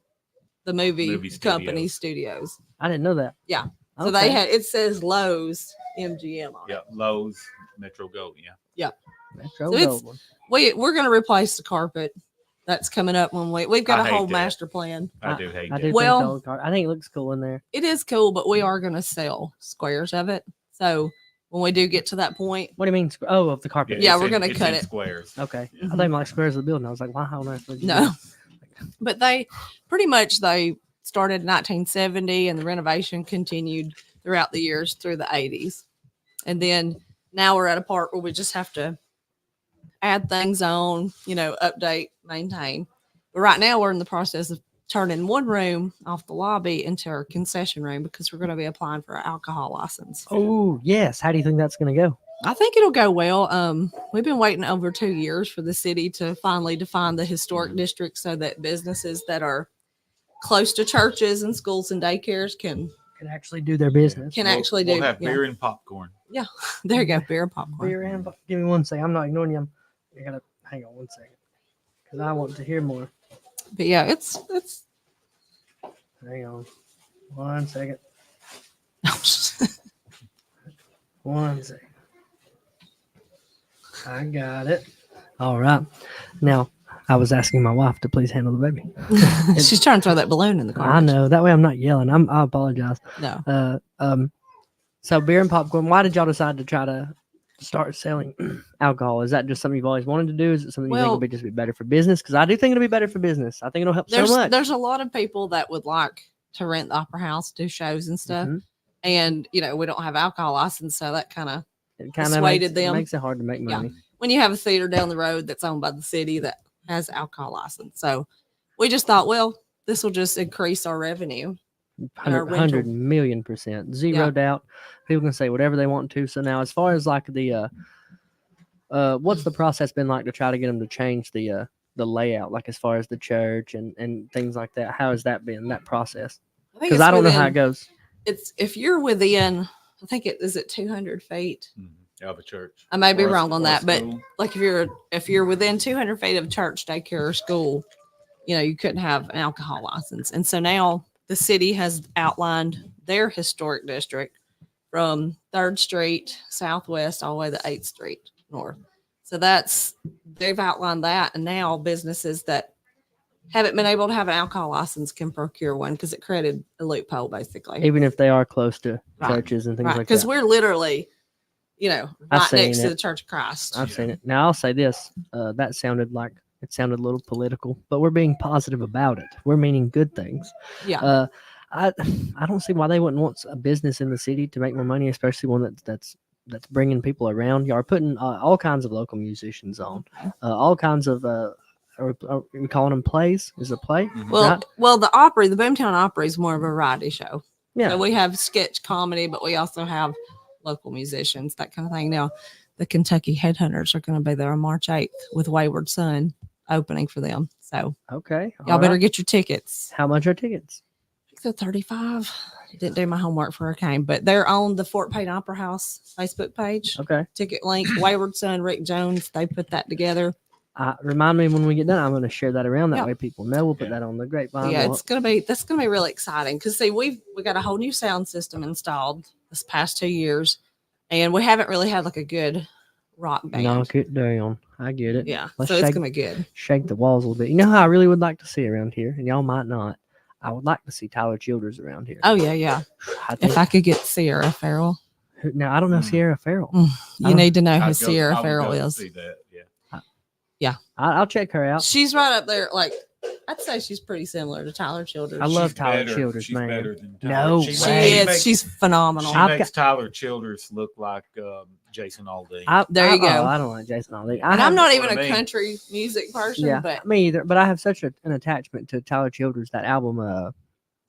movie Movie company studios. I didn't know that. Yeah. So Okay. they had it says Lowe's MGM on Yeah, it. Lowe's, Metro Gold. Yeah. Metro So it's- Gold one. We're gonna replace the carpet. That's coming up when we've got I a hate whole that. master plan. I do hate I that. do Well- think the old carpet. I think it looks cool in there. It is cool, but we are gonna sell squares of it. So when we do get to that point, What do you mean? Oh, of the carpet. Yeah, it's we're in- gonna it's cut in it. squares. Okay. Yeah. I thought like squares of the building. I was like, wow, how on earth would you do no. that? But they pretty much they started in 1970 and the renovation continued throughout the years through the 80s. And then now we're at a part where we just have to add things on, update, maintain. But right now we're in the process of turning one room off the lobby into our concession room because we're going to be applying for an alcohol license. Oh, yes. How do you think that's going to go? I think it'll go well. We've been waiting over 2 years for the city to finally define the historic district so that businesses that are close to churches and schools and daycares can actually do their business. actually We'll do. have yeah. beer and popcorn. There you go, beer and popcorn. Beer and give me 1 second. I'm not ignoring you. I gotta hang on 1 second because I want to hear more. But yeah, it's Hang on 1 second. 1 second. I got it. All right. Now, I was asking my wife to please handle the baby. she's trying to throw that balloon in the car. I know. That way I'm not yelling. I apologize. No. So beer and popcorn. Why did y'all decide to try to start selling alcohol? Is that just something you've always wanted to do? Is it something you think Well- will be just be better for business? Because I do think it'll be better for business. I think it'll help so much. There's a lot of people that would like to rent the opera house, do shows and stuff. Mhm. And we don't have alcohol license, so that kind of It kind of persuaded them. makes it hard to make Yeah. money. when you have a theater down the road that's owned by the city that has alcohol license. So we just thought, well, this will just increase our revenue. our 100 rental. million%. Zero Yeah. doubt. People can say whatever they want to. So now, as far as like the what's the process been like to try to get them to change the layout, like as far as the church and things like that? How has that been, that process? I think Because it's I don't know how it within- goes. It's if you're within, I think it is it 200 feet. Of a church. I may be Or a- wrong on or a that, but school. like if you're within 200 feet of a church, daycare, or school, you couldn't have an alcohol license. And so now the city has outlined their historic district from 3rd Street Southwest all the way to 8th Street North. So they've outlined that, and now businesses that haven't been able to have an alcohol license can procure one because it created a loophole basically. Even if they are close to Right. churches and things Right, like because that. we're literally, I've right seen next to it. the Church of Christ. I've seen it. Now I'll say this: that sounded like it sounded a little political, but we're being positive about it. We're meaning good things. Yeah. I don't see why they wouldn't want a business in the city to make more money, especially one that's bringing people around. You are putting all kinds of local musicians on, all kinds of. Are we calling them plays? Is it a play? Mhm. Well, the Opry, the Boomtown Opry is more of a variety show. Yeah. So we have sketch comedy, but we also have local musicians, that kind of thing. Now, the Kentucky Headhunters are going to be there on March 8th with Wayward Son opening for them. So Okay. y'all all better right. get your tickets. How much are tickets? I think they're 35. Didn't do my homework for Hurricane, but they're on the Fort Payne Opera House Facebook page. Okay. Ticket link, Wayward Son, Rick Jones, they put that together. Remind me when we get done. I'm going to share that around. That Yeah. way people know. We'll put Yeah. that on the grapevine. Yeah, We'll- that's gonna be really exciting because see, we got a whole new sound system installed this past 2 years, and we haven't really had like a good rock band. knock it down. I get it. Yeah, Let's so it's shake- gonna be good. Shake the walls a little bit. You know how I really would like to see around here, and y'all might not. I would like to see Tyler Childers around here. Oh yeah. I think, If I could get Sierra Farrell, now I don't know Mm. Sierra Farrell. you need to know who I'd go- Sierra I would Farrell go is. see that, I'll check her out. She's right up there. Like I'd say she's pretty similar to Tyler Childers. I love She's Tyler better. Childers, She's man. better than No Tyler. way. She She is. Makes, She's phenomenal. she I've makes got- Tyler Childers look like Jason Aldean. There you go. I don't like Jason Aldean. And I'm not that's even what a I mean. country music person, Yeah, but me either. But I have such an attachment to Tyler Childers. That album,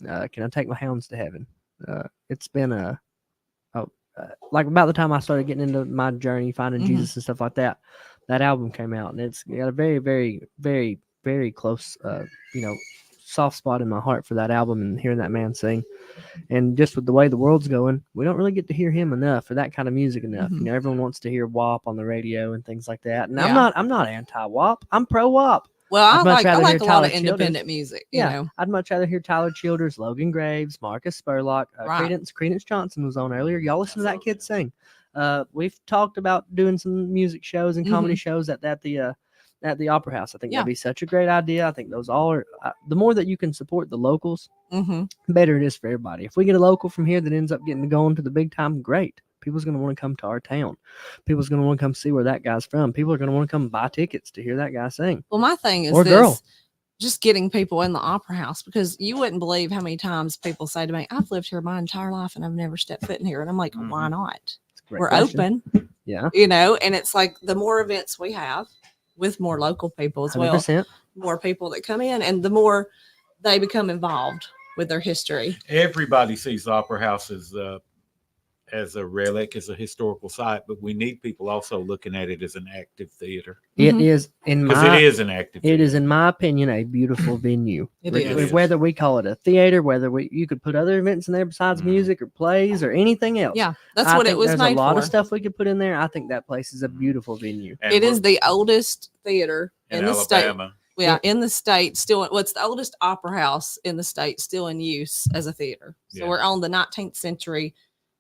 "Can I Take My Hounds to Heaven?" It's been like about the time I started getting into my journey, finding Mhm. Jesus and stuff like that, that album came out, and it's got a very, very, very, very close, soft spot in my heart for that album and hearing that man sing. And just with the way the world's going, we don't really get to hear him enough for that kind of music enough. Mhm. Everyone wants to hear WAP on the radio and things like that. And Yeah. I'm not anti-WAP. I'm pro-WAP. Well, I'd much I rather like hear a lot Tyler of Childers. independent music. You Yeah, know, I'd much rather hear Tyler Childers, Logan Graves, Marcus Spurlock, Right. Credence Johnson was on earlier. Y'all listen to that kid sing. We've talked about doing some music shows and comedy shows at the Opera House. I think Yeah. that'd be such a great idea. I think those all are. The more that you can support the locals, hmm better it is for everybody. If we get a local from here that ends up getting going to the big time, great. People's going to want to come to our town. People's going to want to come see where that guy's from. People are going to want to come buy tickets to hear that guy sing. Well, my thing is Or this. girl. Just getting people in the Opera House, because you wouldn't believe how many times people say to me, I've lived here my entire life and I've never stepped foot in here. And I'm like, why not? It's a great We're question. open, Yeah, and it's like the more events we have with more local people as well, 100%. more people that come in, and the more they become involved with their history. Everybody sees the Opera House as a relic, as a historical site, but we need people also looking at it as an active theater, It Mhm. is in because my it is an active It theater. is, in my opinion, a beautiful venue. It is. is. Whether we call it a theater, you could put other events in there besides Mhm. music or plays or anything else. Yeah, that's I what it think was there's made a lot for. of stuff we could put in there. I think that place is a beautiful venue. And It is we're the oldest theater in in the state. Alabama. Yeah, in the state, still, what's the oldest opera house in the state still in use as a theater. So Yeah. we're on the 19th century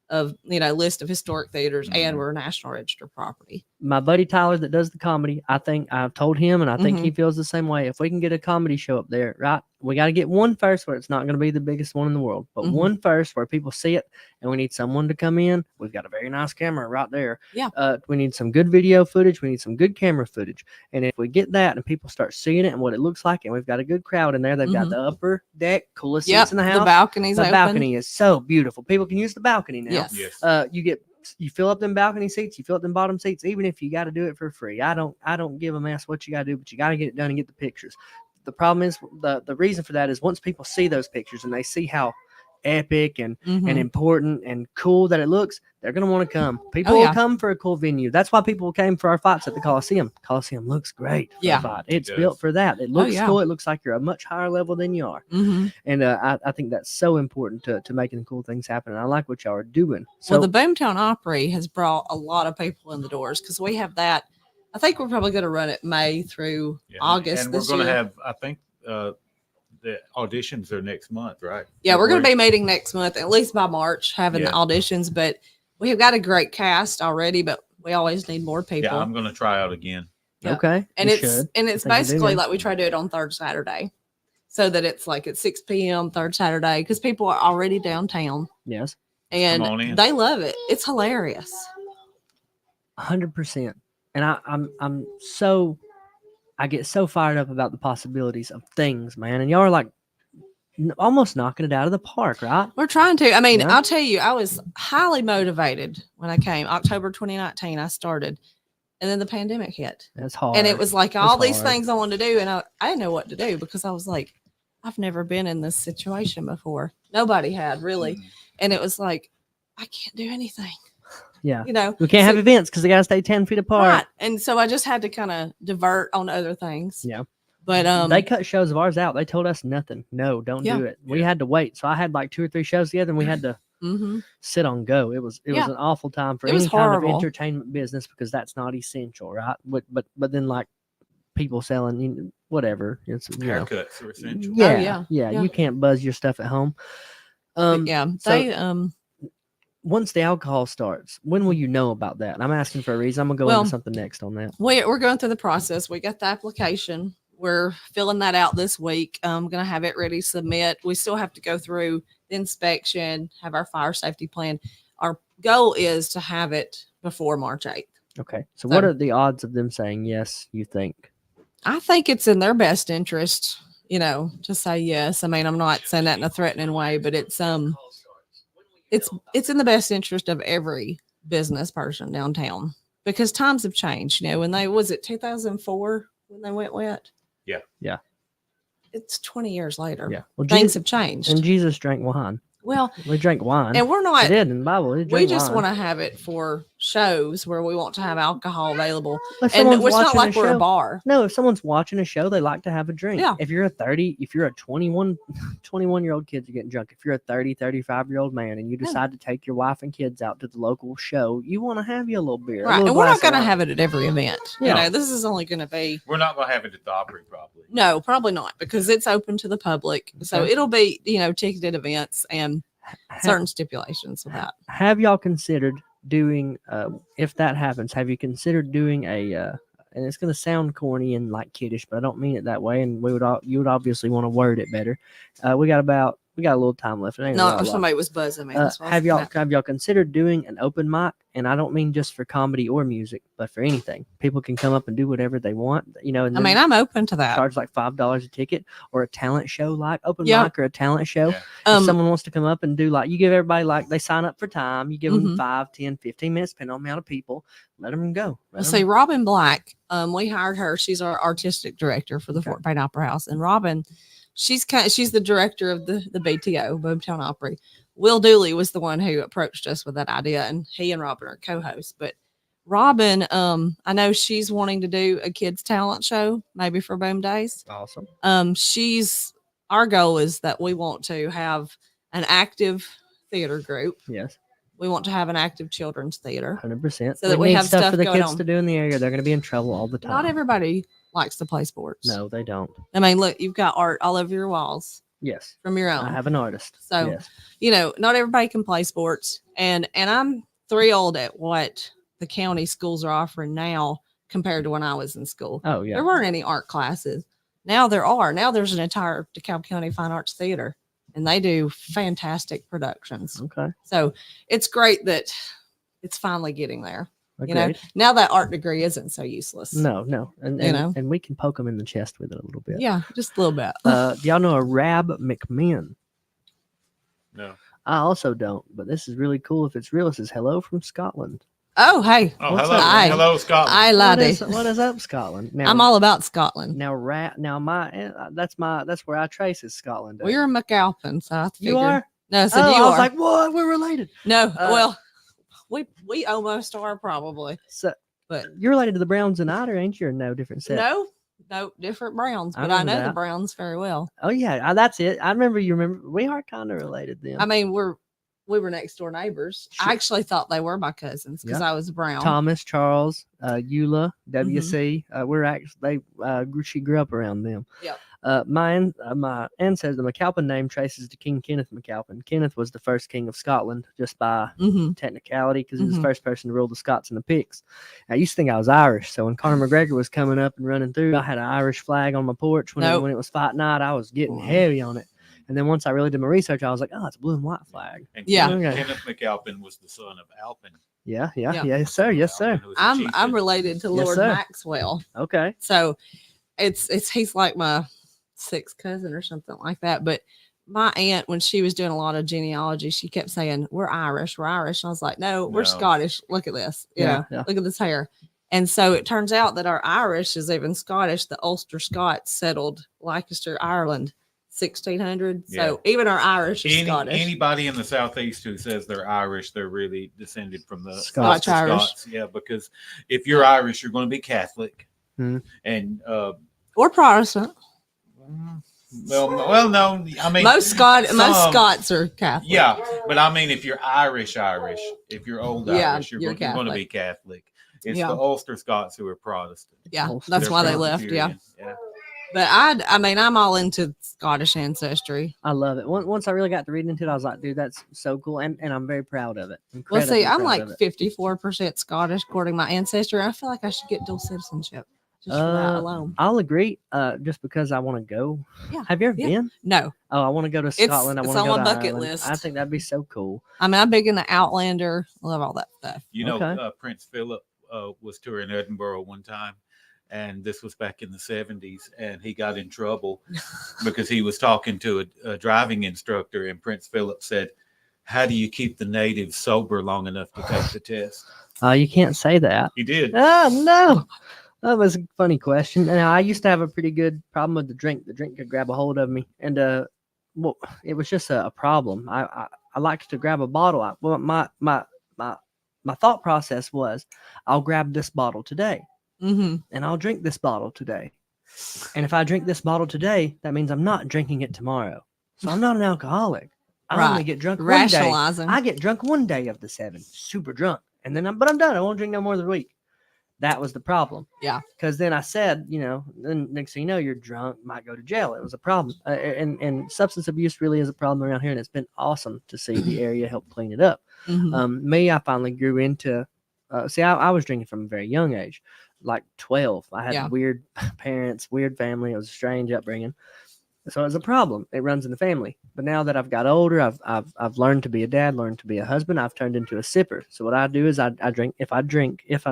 of list of historic theaters, and Mhm. we're a National Register property. My buddy Tyler that does the comedy, I think I've told him, and I think he feels the same way. If we can get a comedy show up there, right? We got to get one first where it's not going to be the biggest one in the world, but Mhm. one first where people see it, and we need someone to come in. We've got a very nice camera right there. Yeah. We need some good video footage. We need some good camera footage. And if we get that and people start seeing it and what it looks like, and we've got a good crowd in there, they've got Mhm. the upper deck, coolest Yep, seats in the house. the balcony's The open. balcony is so beautiful. People can use the balcony now. Yes. Yes. You fill up them balcony seats, you fill up them bottom seats, even if you got to do it for free. I don't give a mess what you got to do, but you got to get it done and get the pictures. The problem is the reason for that is once people see those pictures and they see how epic and Mhm. important and cool that it looks, they're going to want to come. People Oh, will yeah. come for a cool venue. That's why people came for our fights at the Coliseum. Coliseum looks great for Yeah. a fight. It's It built does. for that. It looks yeah. cool. It looks like you're a much higher level than you are. Mhm. And I think that's so important to making cool things happen. And I like what y'all are doing. So Well, the Boomtown Opry has brought a lot of people in the doors, because we have that. I think we're probably going to run it May through Yeah. August And we're this going to year. have, I think, the auditions are next month, right? Yeah, we're going to February? be meeting next month, at least by March, having the Yeah. auditions. But we have got a great cast already, but we always need more people. Yeah, I'm going to try out again. Yeah. okay, and you it's should. and it's I think you do, basically yeah. like we try to do it on third Saturday, so that it's like at 6 p.m. third Saturday, because people are already downtown Yes, and on in. they love it. It's hilarious. 100%. And I'm so I get so fired up about the possibilities of things, man. And y'all are like almost knocking it out of the park, right? We're trying to. I mean, Yeah. I'll tell you, I was highly motivated when I came. October 2019, I started, and then the pandemic hit. That's hard. And it was like all That's these hard. things I wanted to do, and I didn't know what to do, because I was like, I've never been in this situation before. Nobody had really. Mhm. And it was like, I can't do anything. Yeah. You know, We can't have so- events because they gotta stay 10 feet apart. right. And so I just had to kind of divert on other things. Yeah. But They cut shows of ours out. They told us nothing. No, don't Yeah. do it. We Yeah. had to wait. So I had like 2 or 3 shows together, and we had to mhm. sit on go. It was Yeah. an awful time for It was any kind of horrible. entertainment business because that's not essential, right? But then like people selling whatever. It's Haircuts are essential. yeah, yeah. You can't buzz your stuff at home. But yeah, so- they Once the alcohol starts, when will you know about that? And I'm asking for a reason. I'm gonna go Well, into something next on that. we're going through the process. We got the application. We're filling that out this week. I'm going to have it ready to submit. We still have to go through the inspection, have our fire safety plan. Our goal is to have it before March 8th. Okay. So So- what are the odds of them saying yes, you think? I think it's in their best interest, to say yes. I mean, I'm not saying that in a threatening way, but it's in the best interest of every business person downtown, because times have changed. When was it 2004 when they went wet? Yeah. Yeah. It's 20 years later. Yeah. Well, Things have changed. and Jesus drank wine. Well, We drank wine. and we're We not. did in the Bible. We just want to have it for shows where we want to have alcohol available, If and someone's it's not watching like we're a show, bar. no, if someone's watching a show, they like to have a drink. Yeah. If you're a 21-year-old kids are getting drunk. If you're a 35-year-old man and you decide to take your wife and kids out to the local show, you want to have you a little beer. Right, and we're not going to have it at every event. Yeah. You know, this is only going to be. We're not going to have it at the Opry, probably. No, probably not, because it's open to the public. So Okay. it'll be, ticketed events and certain stipulations with that. Have y'all considered doing if that happens, have you considered doing a and it's going to sound corny and like kiddish, but I don't mean it that way, and you would obviously want to word it better. We got a little time left. It ain't No, a lot. somebody was buzzing me. That's why I was Have y'all considered doing an open mic? And I don't mean just for comedy or music, but for anything. People can come up and do whatever they want, and I then mean, I'm open to that. charge like $5 a ticket, or a talent show like open Yeah. mic or a talent show. Yeah. If someone wants to come up and do, like, you give everybody, like, they sign up for time, you give them Mhm. 5, 10, 15 minutes, depending on the amount of people, let them go. Let Let's 'em- see, Robin Black. We hired her. She's our artistic director for the Okay. Fort Payne Opera House. And Robin, she's the director of the BTO, Boomtown Opry. Will Dooley was the one who approached us with that idea, and he and Robin are co-hosts. But Robin, I know she's wanting to do a kids talent show, maybe for Boom Days. Awesome. Our goal is that we want to have an active theater group. Yes, We want to have an active children's theater. 100%. So that we need have stuff for the going kids on. to do in the area. They're going to be in trouble all the time. Not everybody likes to play sports. No, they don't. I mean, look, you've got art all over your walls Yes. from your I own. have an artist. So, yes. Not everybody can play sports. And I'm thrilled at what the county schools are offering now compared to when I was in school. Oh, yeah. There weren't any art classes. Now there are. Now there's an entire DeKalb County Fine Arts Theater, and they do fantastic productions. Okay. So it's great that it's finally getting there. Agreed. Now that art degree isn't so useless. No. And, You know? and we can poke them in the chest with it a little bit. Yeah, just a little bit. Do y'all know a Rab McMinn? No. I also don't, but this is really cool. If it's real, it says hello from Scotland. Oh, hey. Oh, What's hello. up? Hi. Hello, Scotland. I What laddie. is up, Scotland? Now, I'm all about Scotland. now that's where I trace is Scotland. We're McAlpin, so I you figured- are. No, so Oh, you I was are. like, what? We're related. No, well, we almost are probably. So, But you're related to the Browns and Otter, ain't you? Or no different set? no, different Browns, I but I remember know the that. Browns very well. Oh yeah, that's it. I remember. You remember? We are kind of related then. I mean, we were next door neighbors. Sure. I actually thought they were my cousins because I was brown. Thomas, Charles, Eula, Mm-hmm. WC. We're actually she grew up around them. Yep. My ancestor, the McAlpin name traces to King Kenneth McAlpin. Kenneth was the first king of Scotland, just by Mm-hmm. technicality, because he was Mhm. the first person to rule the Scots and the Picts. I used to think I was Irish, so when Conor McGregor was coming up and running through, I had an Irish flag on my porch when Nope. when it was fight night. I was getting Mm. heavy on it. And then once I really did my research, I was like, oh, it's a blue and white flag. And Yeah. Kenneth McAlpin was the son of Alpin. Yeah, Yeah. yes, sir, yes, sir. Alpin, who was a I'm chieftain. related to Yes, Lord sir. Maxwell, Okay. so he's like my sixth cousin or something like that. But my aunt, when she was doing a lot of genealogy, she kept saying, we're Irish. And I was like, no, we're No. Scottish. Look at this. Yeah, yeah. Look at this hair. And so it turns out that our Irish is even Scottish. The Ulster Scots settled Leicester, Ireland, 1600. Yeah. So even our Irish is Scottish. Anybody in the southeast who says they're Irish, they're really descended from the Scotch Irish. Scots. Yeah, because if you're Irish, you're going to be Catholic, Hmm. and Or Protestant. well, no, I mean Most some- Scots are Catholic. Yeah, but I mean, if you're Irish, if you're old Yeah, Irish, you're you're going to Catholic. be Catholic. It's Yeah. the Ulster Scots who are Protestant. Yeah. Ulster. That's They're why they left. Yeah. Presbyterian. But I mean, I'm all into Scottish ancestry. I love it. Once I really got to reading into it, I was like, dude, that's so cool. And I'm very proud of it. Well, Incredibly see, I'm proud like of it. 54% Scottish according to my ancestry. I feel like I should get dual citizenship just for that alone. I'll agree. Just because I want to go. Yeah, Have you ever yeah. been? No, Oh, I want to go to Scotland. I it's want to on go my to bucket Ireland. list. I think that'd be so cool. I mean, I'm big into Outlander. I love all that stuff. You know, Okay. Prince Philip was touring Edinburgh one time, and this was back in the 70s, and he got in trouble because he was talking to a driving instructor, and Prince Philip said, how do you keep the natives sober long enough to take the test? You can't say that. He did. Oh no, that was a funny question. And I used to have a pretty good problem with the drink. The drink could grab a hold of me, and well, it was just a problem. I liked to grab a bottle. Well, my thought process was, I'll grab this bottle today, and I'll drink this bottle today. And if I drink this bottle today, that means I'm not drinking it tomorrow. So I'm not an alcoholic. I only Right. get drunk one day. Rationalizing. I get drunk one day of the 7, super drunk, and then I'm done. I won't drink no more than a week. That was the problem. Yeah. Because then I said, then next thing you know, you're drunk, might go to jail. It was a problem. And substance abuse really is a problem around here. And it's been awesome to see the area help clean it up. Me, I finally grew into, I was drinking from a very young age, like 12. I had weird parents, weird family. It was a strange upbringing. So it's a problem. It runs in the family. But now that I've got older, I've learned to be a dad, learned to be a husband. I've turned into a sipper. So what I do is I drink. If I'm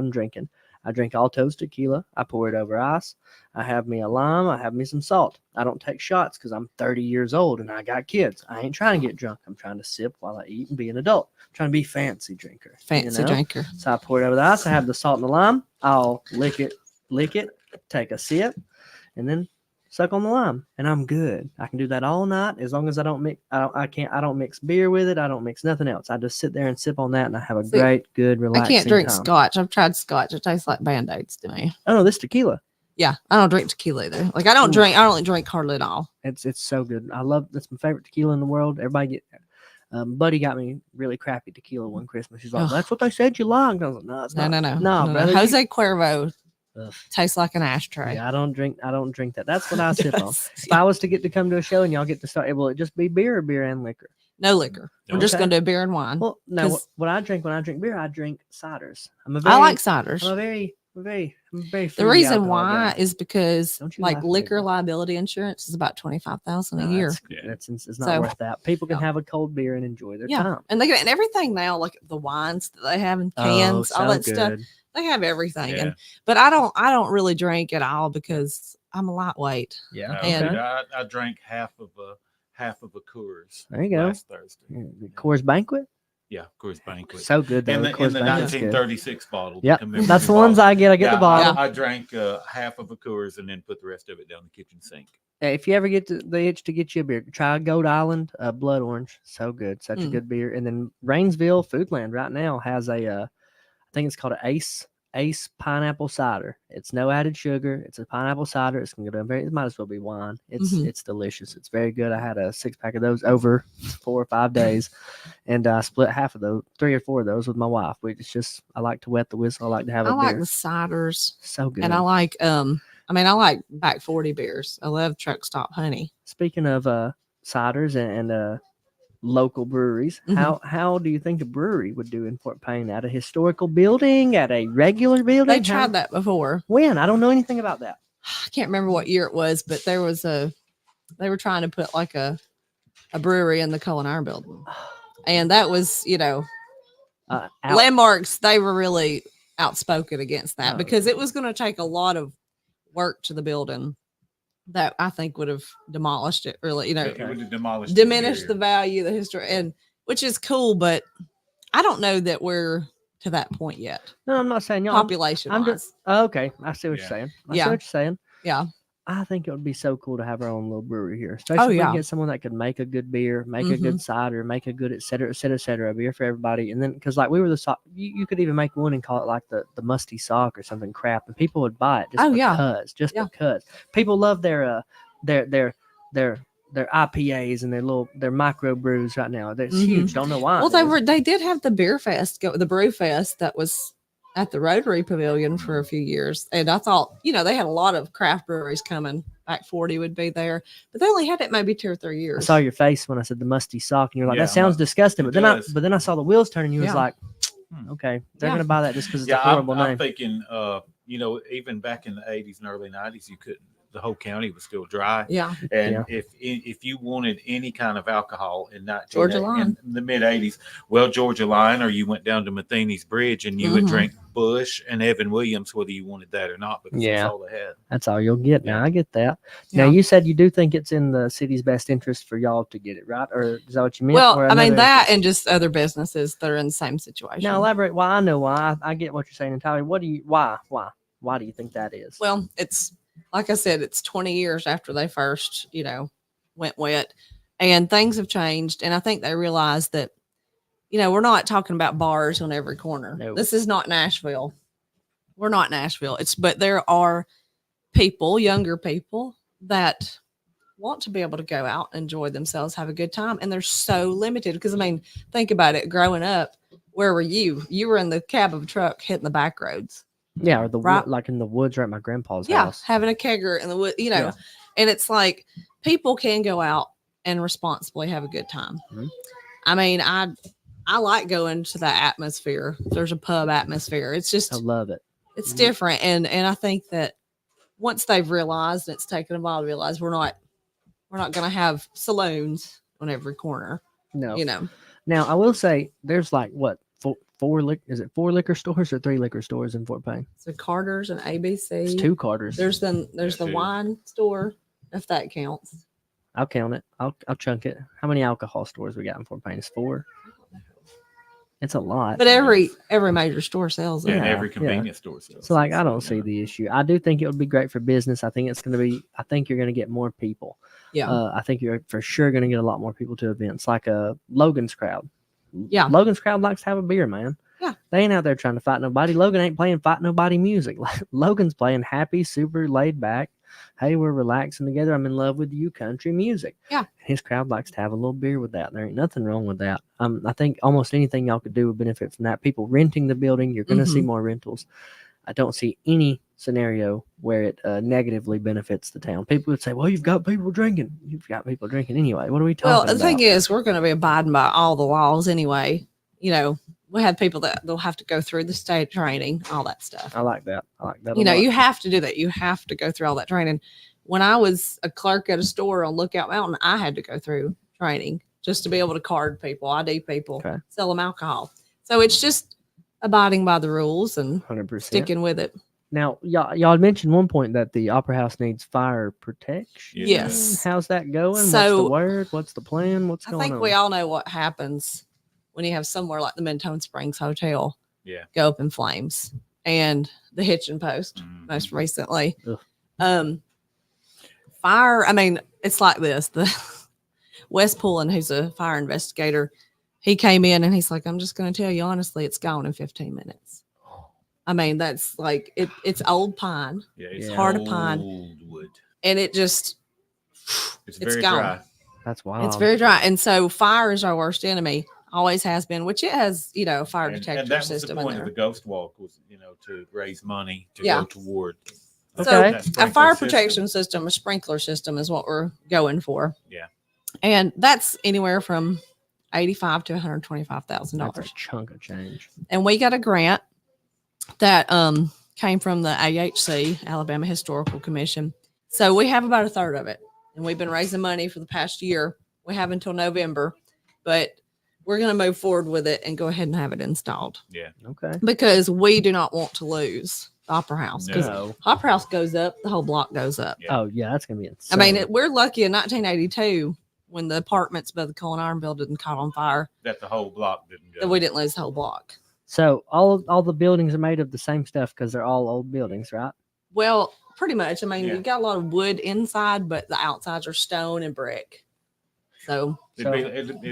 drinking, I drink Alto's tequila. I pour it over ice. I have me a lime. I have me some salt. I don't take shots because I'm 30 years old and I got kids. I ain't trying to get drunk. I'm trying to sip while I eat and be an adult. I'm trying to be fancy drinker. Drinker. So I pour it over the ice. I have the salt and the lime. I'll lick it, take a sip, and then suck on the lime, and I'm good. I can do that all night as long as I don't mix. I don't mix beer with it. I don't mix nothing else. I just sit there and sip on that, and I have a great, good, relaxing I can't drink time. scotch. I've tried scotch. It tastes like Band-Aids to me. Oh no, this tequila. Yeah, I don't drink tequila either. Like I don't drink hardly at all. It's so good. That's my favorite tequila in the world. Everybody get. Buddy got me really crappy tequila one Christmas. He's like, "That's what they said you liked." I was like, "No, it's not. No, brother." Jose Cuervo tastes like an ashtray. Yeah, I don't drink that. That's what I sip on. If I was to come to a show and y'all get to start, will it just be beer or beer and liquor? No liquor. We're just going to do beer and wine. Well, no. What I drink when I drink beer, I drink ciders. I like ciders. I'm very the reason why is because like liquor liability insurance is about $25,000 a year. It's not worth that. People can have a cold beer and enjoy their time. And they get everything now, like the wines that they have in cans, all that stuff. They have everything. Yeah. But I don't really drink at all because I'm a lightweight. Yeah. And I drank half of a Coors. There you go. Last Thursday. Coors Banquet. Yeah, Coors Banquet. So good though. In the 1936 bottle. Yeah, that's the ones I get. I get the bottle. I drank half of a Coors and then put the rest of it down the kitchen sink. If you ever get the itch to get you a beer, try Goat Island Blood Orange. So good, such a good beer. And then Rainsville Foodland right now has I think it's called an Ace pineapple cider. It's no added sugar. It's a pineapple cider. It's gonna go down it might as well be wine. It's delicious. It's very good. I had a 6-pack of those over 4 or 5 days, and I split half of those, 3 or 4 of those with my wife. I like to wet the whistle. I like to have a beer. I like the ciders. So good. And I like I like back 40 beers. I love Truck Stop Honey. Speaking of ciders and local breweries, how do you think a brewery would do in Fort Payne? At a historical building, at a regular building? They tried that before. When? I don't know anything about that. I can't remember what year it was, but they were trying to put like a brewery in the Culinary building. And that was, Landmarks, they were really outspoken against that because it was going to take a lot of work to the building that I think would have demolished it, really, it would have diminished the value, the history, and which is cool, but I don't know that we're to that point yet. No, I'm not saying y'all. Population. I'm just okay. I see what you're saying. I see what you're saying. Yeah. I think it would be so cool to have our own little brewery here, especially if we get someone that could make a good beer, make a good cider, make a good et cetera, beer for everybody. And then, because like we were you could even make one and call it like the musty sock or something crap, and people would buy it just because people love their IPAs and their micro brews right now. That's huge. Don't know why. Well, they did have the beer fest, the brew fest that was at the Rotary Pavilion for a few years. And I thought, they had a lot of craft breweries coming. Back 40 would be there, but they only had it maybe 2 or 3 years. I saw your face when I said the musty sock, and you're like, that sounds disgusting. But then I saw the wheels turn, and you was like, okay, they're gonna buy that just because it's a horrible name. I'm thinking, even back in the 80s and early 90s, the whole county was still dry. Yeah. And if you wanted any kind of alcohol in Georgia Line in the mid 80s, Georgia Line, or you went down to Matheny's Bridge and you would drink Bush and Evan Williams, whether you wanted that or not, because that's all they had. That's all you'll get. Now I get that. Now you said you do think it's in the city's best interest for y'all to get it, right? Or is that what you meant? Well, I mean that and just other businesses that are in the same situation. Now elaborate why. I know why. I get what you're saying entirely. Why do you think that is? Well, it's like I said, it's 20 years after they first, went wet. and things have changed. And I think they realize that, we're not talking about bars on every corner. No. This is not Nashville. We're not Nashville. But there are people, younger people, that want to be able to go out, enjoy themselves, have a good time. And they're so limited because, think about it. Growing up, where were you? You were in the cab of a truck hitting the back roads. Yeah, or Right. like in the woods right at my grandpa's Yeah, house. having a kegger in the wood, Yeah. And it's like people can go out and responsibly have a good time. Mhm. I like going to that atmosphere. There's a pub atmosphere. It's just, I love it. it's Mhm. different. And I think that once they've realized, and it's taken a while to realize, we're not going to have saloons on every corner. No. You know, Now I will say there's like what four liquor stores or 3 liquor stores in Fort Payne? so Carter's and ABC. It's 2 Carters. There's the two. wine store, if that counts. I'll count it. I'll chunk it. How many alcohol stores we got in Fort Payne? It's 4. It's a lot. But every major store sells it. And Yeah, every yeah. convenience store sells. So like it. I don't see the issue. I do think it would be great for business. I think you're going to get more people. Yeah. I think you're for sure going to get a lot more people to events like Logan's crowd. Yeah. Logan's crowd likes to have a beer, man. Yeah. They ain't out there trying to fight nobody. Logan ain't playing fight nobody music. Logan's playing happy, super laid back. Hey, we're relaxing together. I'm in love with you country music. Yeah. His crowd likes to have a little beer with that. There ain't nothing wrong with that. I think almost anything y'all could do would benefit from that. People renting the building, you're going to see more rentals. I don't see any scenario where it negatively benefits the town. People would say, well, you've got people drinking. You've got people drinking anyway. What are we talking Well, about? the thing is, we're going to be abiding by all the laws anyway. We have people that they'll have to go through the state training, all that stuff. I like that. a lot. You have to do that. You have to go through all that training. When I was a clerk at a store on Lookout Mountain, I had to go through training just to be able to card people, ID people, Okay. sell them alcohol. So it's just abiding by the rules and 100%. sticking with it. Now, y'all had mentioned one point that the Opera House needs fire protection. Yes. How's that going? What's So- the word? What's the plan? What's I going think on? we all know what happens when you have somewhere like the Mentone Springs Hotel Yeah. go up in flames, and the Hitchin Post Mhm. most recently. Ugh. Fire. It's like this. The Wes Pullen, who's a fire investigator, he came in and he's like, I'm just going to tell you honestly, it's gone in 15 minutes. That's like it's old pine, Yeah. It's Yeah. Hard pine. old wood. and it just It's It's very gone. dry. That's wild. it's very dry. And so fire is our worst enemy. Always has been, which it has, a fire And detector that was the system in point of there. the ghost walk was, to raise money to Yeah. go toward. Okay. So that a sprinkler fire system. protection system, a sprinkler system is what we're going for. Yeah. And that's anywhere from $85,000 to $125,000. That's a chunk of change. And we got a grant that came from the AHC, Alabama Historical Commission. So we have about a third of it. And we've been raising money for the past year. We have until November, but we're going to move forward with it and go ahead and have it installed Okay. because we do not want to lose the Opera House. Because No. Opera House goes up, the whole block goes up. Yeah. Oh yeah, that's gonna be insane. We're lucky in 1982 when the apartments by the Coal and Iron Building caught on fire That the whole block didn't go. that we didn't lose the whole block. So all the buildings are made of the same stuff because they're all old buildings, right? Well, pretty much. Yeah. You've got a lot of wood inside, but the outsides are stone and brick. So It'd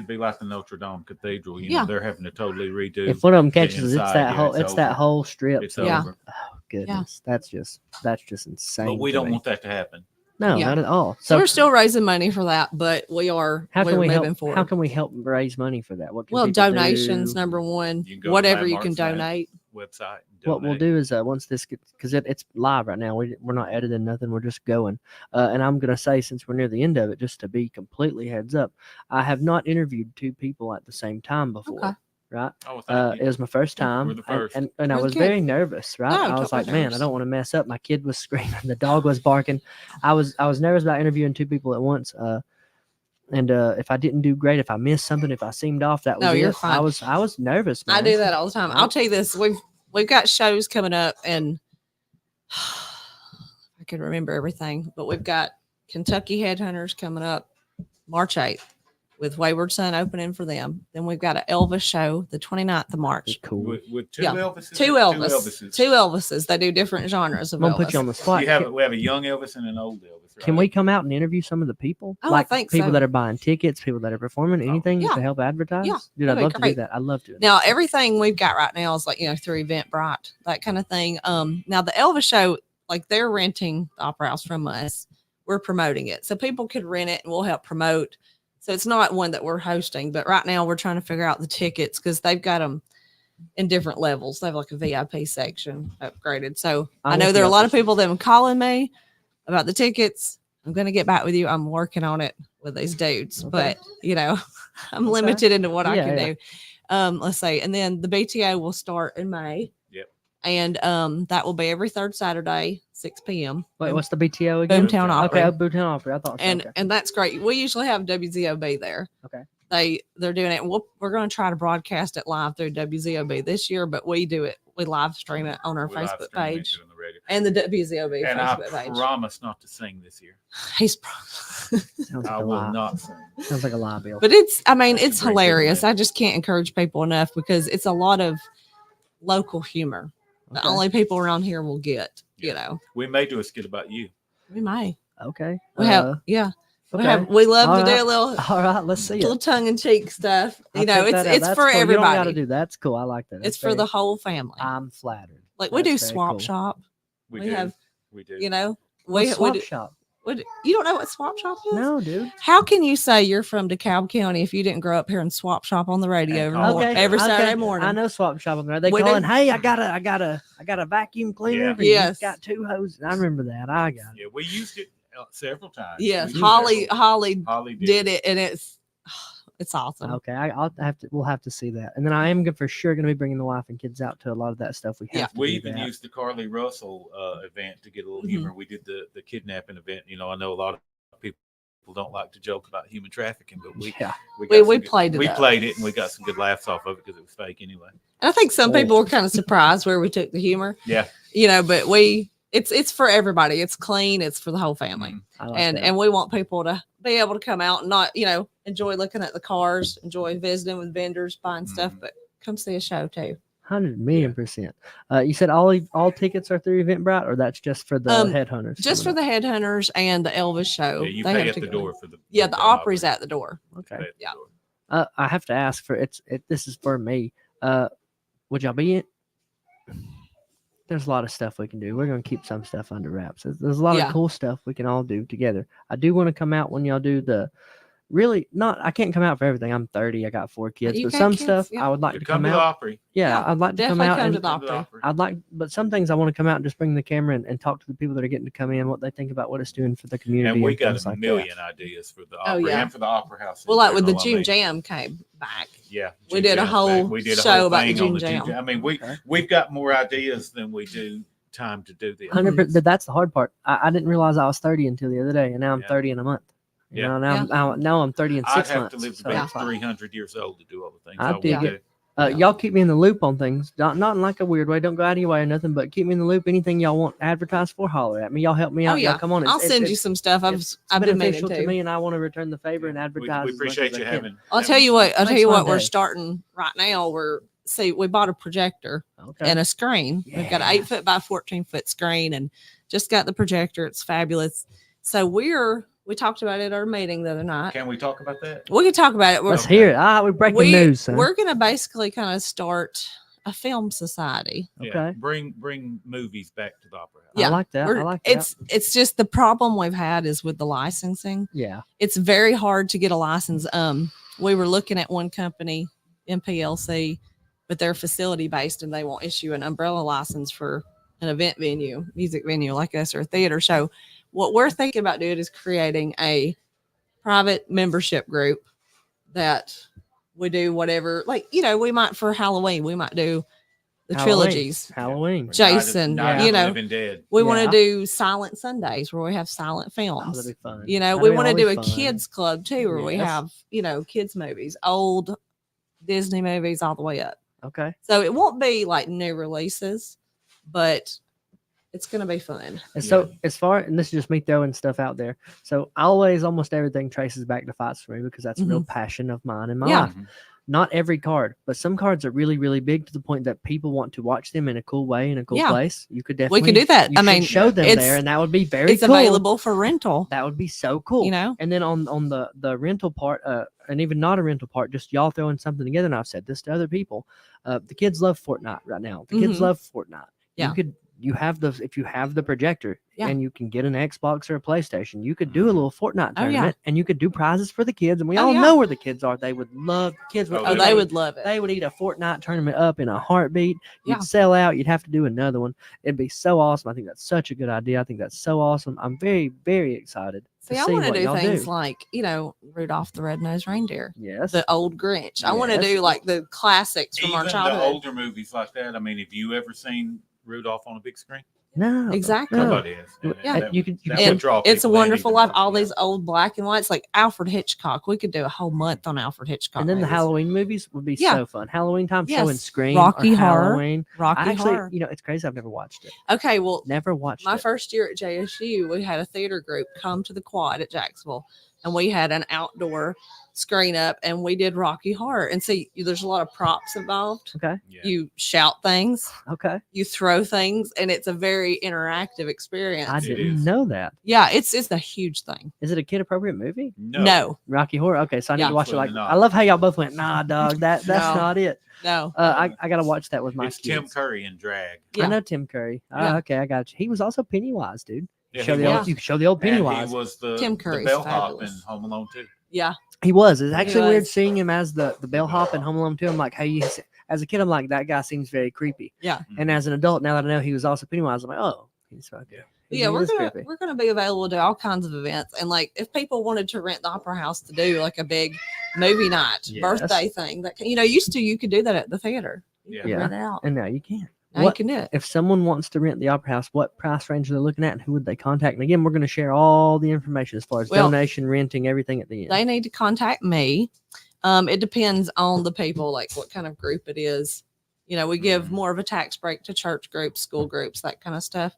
be like the Notre Dame Cathedral. Yeah. They're having to totally redo. If one of them Get catches, it's inside, that yeah, whole it's it's that over. whole strip. It's Yeah. over. Oh goodness, that's just insane. But we to don't me. want that to happen. No, Yeah. not at all. so So we're still raising money for that, but we're how can we moving help? forward. How can we help raise money for that? What can well, people donations, do? number one, You can go to whatever you can Landmarks Net. donate. Website. What we'll donate. do is once this gets because it's live right now, we're not editing nothing, we're just going. And I'm gonna say since we're near the end of it, just to be completely heads up, I have not interviewed 2 people at the same time before. Okay. Right? Oh, thank It you. was my first time. We're the first. And I Really was good. very nervous, right? No, I was don't like, be man, I nervous. don't want to mess up. My kid was screaming, the dog was barking. I was nervous about interviewing 2 people at once. And if I didn't do great, if I missed something, if I seemed off, that was No, you're it. fine. I was nervous, man. I do that all the time. Right. I'll tell you this: we've got shows coming up, and I can remember everything. But we've got Kentucky Headhunters coming up March 8th. with Wayward Son opening for them. Then we've got an Elvis show the 29th of March. Cool. With two Yeah. Elvises. Two or Elvises. Two Elvises. They do different genres of I'm gonna Elvis. put you on the spot. We have a young Elvis and an old Elvis. Right? Can we come out and interview some of the people? Oh, I like think people so. that are buying tickets, people that are performing, anything Yeah. to help advertise? Yeah, Dude, I'd that'd be love to do great. that. I'd love to. Now everything we've got right now is like, through Eventbrite, that kind of thing. Now the Elvis show, like they're renting the Opera House from us. We're promoting it. So people could rent it and we'll help promote. So it's not one that we're hosting, but right now we're trying to figure out the tickets because they've got them in different levels. They have like a VIP section upgraded. So I know there are a lot of people that have been calling me about the tickets. I'm going to get back with you. I'm working on it with these dudes, but I'm limited into what I can do. Let's say, and then the BTO will start in May. Yep. And that will be every third Saturday, 6 p.m. Wait, what's the BTO again? Boomtown Opry. Okay, Boomtown Opry. I thought so. And that's great. We usually have WZOB there. Okay. They're doing it. We're going to try to broadcast it live through WZOB this year, but we do it. We live stream it on our Facebook page and the WZOB and Facebook I page. promise not to sing this year. He's I will not sing. Sounds like a lie, Bill. But it's Bring hilarious. good I just can't encourage people enough because it's a lot of local humor. The Okay. only people around here will get, We may do a skit about you. We may. Okay. We have, okay. We love All to do right. a little All right, let's see little it. tongue in cheek stuff. I'll check that out. It's That's for cool. You don't gotta everybody. do that. That's cool. I like that. It's That's for very- the whole family. I'm flattered. Like we do That's very swap cool. shop. We We do. have- We do. We Swap do, shop. you don't know what swap shop is? No, dude. How can you say you're from DeKalb County if you didn't grow up here and swap shop on the radio And every, call it. every Saturday okay. morning? I know swap shop on there. They We do. calling, hey, I got a vacuum cleaner. Yeah. and you've Yes. got 2 hoses. I remember that. I got it. Yeah, we used it several times. Yes, We used Holly Holly did it, and it's awesome. Okay, I'll have to. We'll have to see that. And then I am for sure going to be bringing the wife and kids out to a lot of that stuff. We have Yeah. to We do even that. used the Carly Russell event to get a little Mhm. humor. We did the kidnapping event. I know a lot of people don't like to joke about human trafficking, but we Yeah. got We some good- played it We up. played it and we got some good laughs off of it because it was fake anyway. And I think some Oh. people were kind of surprised where we took the humor. Yeah. But it's for everybody. It's clean. It's for the whole family. Mhm. I like and that. and we want people to be able to come out and not enjoy looking at the cars, enjoy visiting with vendors, buying stuff, Mhm. but come see a show too. 100,000,000%. You said all tickets are through Eventbrite, or that's just for the headhunters? Just for the headhunters and the Elvis show. Yeah, you They pay have at to the go. door for the Yeah, the Opry's at the door. Okay. Pay at the Yeah. door. I have to ask for this is for me. Would y'all be it? There's a lot of stuff we can do. We're gonna keep some stuff under wraps. There's a lot Yeah. of cool stuff we can all do together. I do want to come out when y'all do the. Really, not. I can't come out for everything. I'm 30. I got 4 kids, You but got some kids, stuff yeah. I would like You to come come to the out. Opry. Yeah, Yeah, I'd like to come definitely out come and to the Come to the Opry. Opry. I'd like, but some things I want to come out and just bring the camera and talk to the people that are getting to come in, what they think about what it's doing for the community. And we and got things a like million ideas for the Oh, Opry yeah. and for the Opera House. in Well, like with the general, I June mean. Jam came back. Yeah, We June did a Jam's whole back. We did a show whole about the thing on June Jam. I mean, Okay. we've got more ideas than we do time to do this. 100%. But that's the hard part. I didn't realize I was 30 until the other day, and now I'm Yeah. 30 in a month. You Yeah. know, now I'm 30 in 6 I'd have months. to live to so be it's like- 300 years old to do all the things I I, would dig do. it. Y'all keep me in the loop on things, not in like a weird way. Don't go out of your way or nothing, but keep me in the loop. Anything y'all want advertised for, holler at me. Y'all help me out. Oh, yeah. Y'all come on. I'll send you some stuff. I've it's been meaning beneficial to to. me, and I want to return the favor and We advertise. appreciate you having. I'll tell you what. Makes my We're day. starting right now. We bought a projector Okay. and a screen. We've got an 8-foot by 14-foot screen, and just got the projector. It's fabulous. So we talked about it at our meeting the other night. Can we talk about that? We can talk about it. Let's Okay. hear it. We're breaking news, son. We're going to basically kind of start a film society. Yeah. Okay. Bring movies back to the Opera House. Yeah. I like that. I like that. It's just the problem we've had is with the licensing. Yeah. It's very hard to get a license. We were looking at one company, MPLC, but they're facility based and they won't issue an umbrella license for an event venue, music venue like us or a theater. So what we're thinking about doing is creating a private membership group that we do whatever, like, we might for Halloween, we might do the Halloween. trilogies. Halloween. Jason, Night of you the know, Living Dead. We want Yeah. to do silent Sundays where we have silent Oh, films. that'd be fun. We That'd be want to do a always fun. kids club too, where we Yes. have, kids movies, old Disney movies all the way up. Okay. So it won't be like new releases, but It's going to be fun. And so and this is just me throwing stuff out there. So almost everything traces back to fights for me because that's a real passion of mine in my life. Not every card, but some cards are really, really big to the point that people want to watch them in a cool way, in a cool place. You could definitely, we could do that. I mean, show them there, and that would be very cool. Available for rental. That would be so cool. You know? And then on the rental part, and even not a rental part, just y'all throwing something together. And I've said this to other people. The kids love Fortnite right now. The kids love Fortnite. Yeah. If you have the projector and you can get an Xbox or a PlayStation, you could do a little Fortnite tournament and you could do prizes for the kids. And we all know where the kids are. They would love kids. They would love it. They would eat a Fortnite tournament up in a heartbeat. You'd sell out. You'd have to do another one. It'd be so awesome. I think that's such a good idea. I think that's so awesome. I'm very, very excited. See, I want to do things like, Rudolph the Red-Nosed Reindeer. Yes. The old Grinch. I want to do like the classics from our childhood. The older movies like that. I mean, have you ever seen Rudolph on a big screen? No, exactly. Nobody is. It's a Wonderful Life. All these old black and whites, like Alfred Hitchcock. We could do a whole month on Alfred Hitchcock. And then the Halloween movies would be so fun. Halloween time showing Scream, Rocky Horror, Halloween. Rocky Horror. It's crazy. I've never watched it. Okay, well, never watched my it. first year at JSU, we had a theater group come to the Quad at Jacksonville, and we had an outdoor screen up, and we did Rocky Horror. And see, there's a lot of props involved. Okay. Yeah. You shout things. Okay. You throw things, and it's a very interactive experience. I didn't know that. Yeah, it's a huge thing. Is it a kid appropriate movie? No. Rocky Horror. Okay, so I need to watch it. I love how y'all both went, nah, dog. That's not it. No. I gotta watch that with my kids. kids. Tim Curry in drag. I know Tim Curry. Okay, I got you. He was also Pennywise, dude. Yeah, you show the old Pennywise. And he was Tim Curry's the bellhop in fabulous. Home Alone 2. Yeah. He was. It's actually weird seeing him as the bellhop in Home Alone 2. I'm like, hey, as a kid, I'm like, that guy seems very creepy. Yeah. And as an adult, now that I know he was also Pennywise, I'm like, oh, he's fucking. Yeah, we're gonna be available to do all kinds of events, and like if people wanted to rent the Opera House to do like a big movie night, birthday thing, that used to you could do that at the theater. You could rent it out, and now you can't. Now you can do it. If someone wants to rent the Opera House, what price range are they looking at, and who would they contact? And again, we're going to share all the information as far as donation, renting, everything at the end. They need to contact me. It depends on the people, like what kind of group it is. We give more of a tax break to church groups, school groups, that kind of stuff.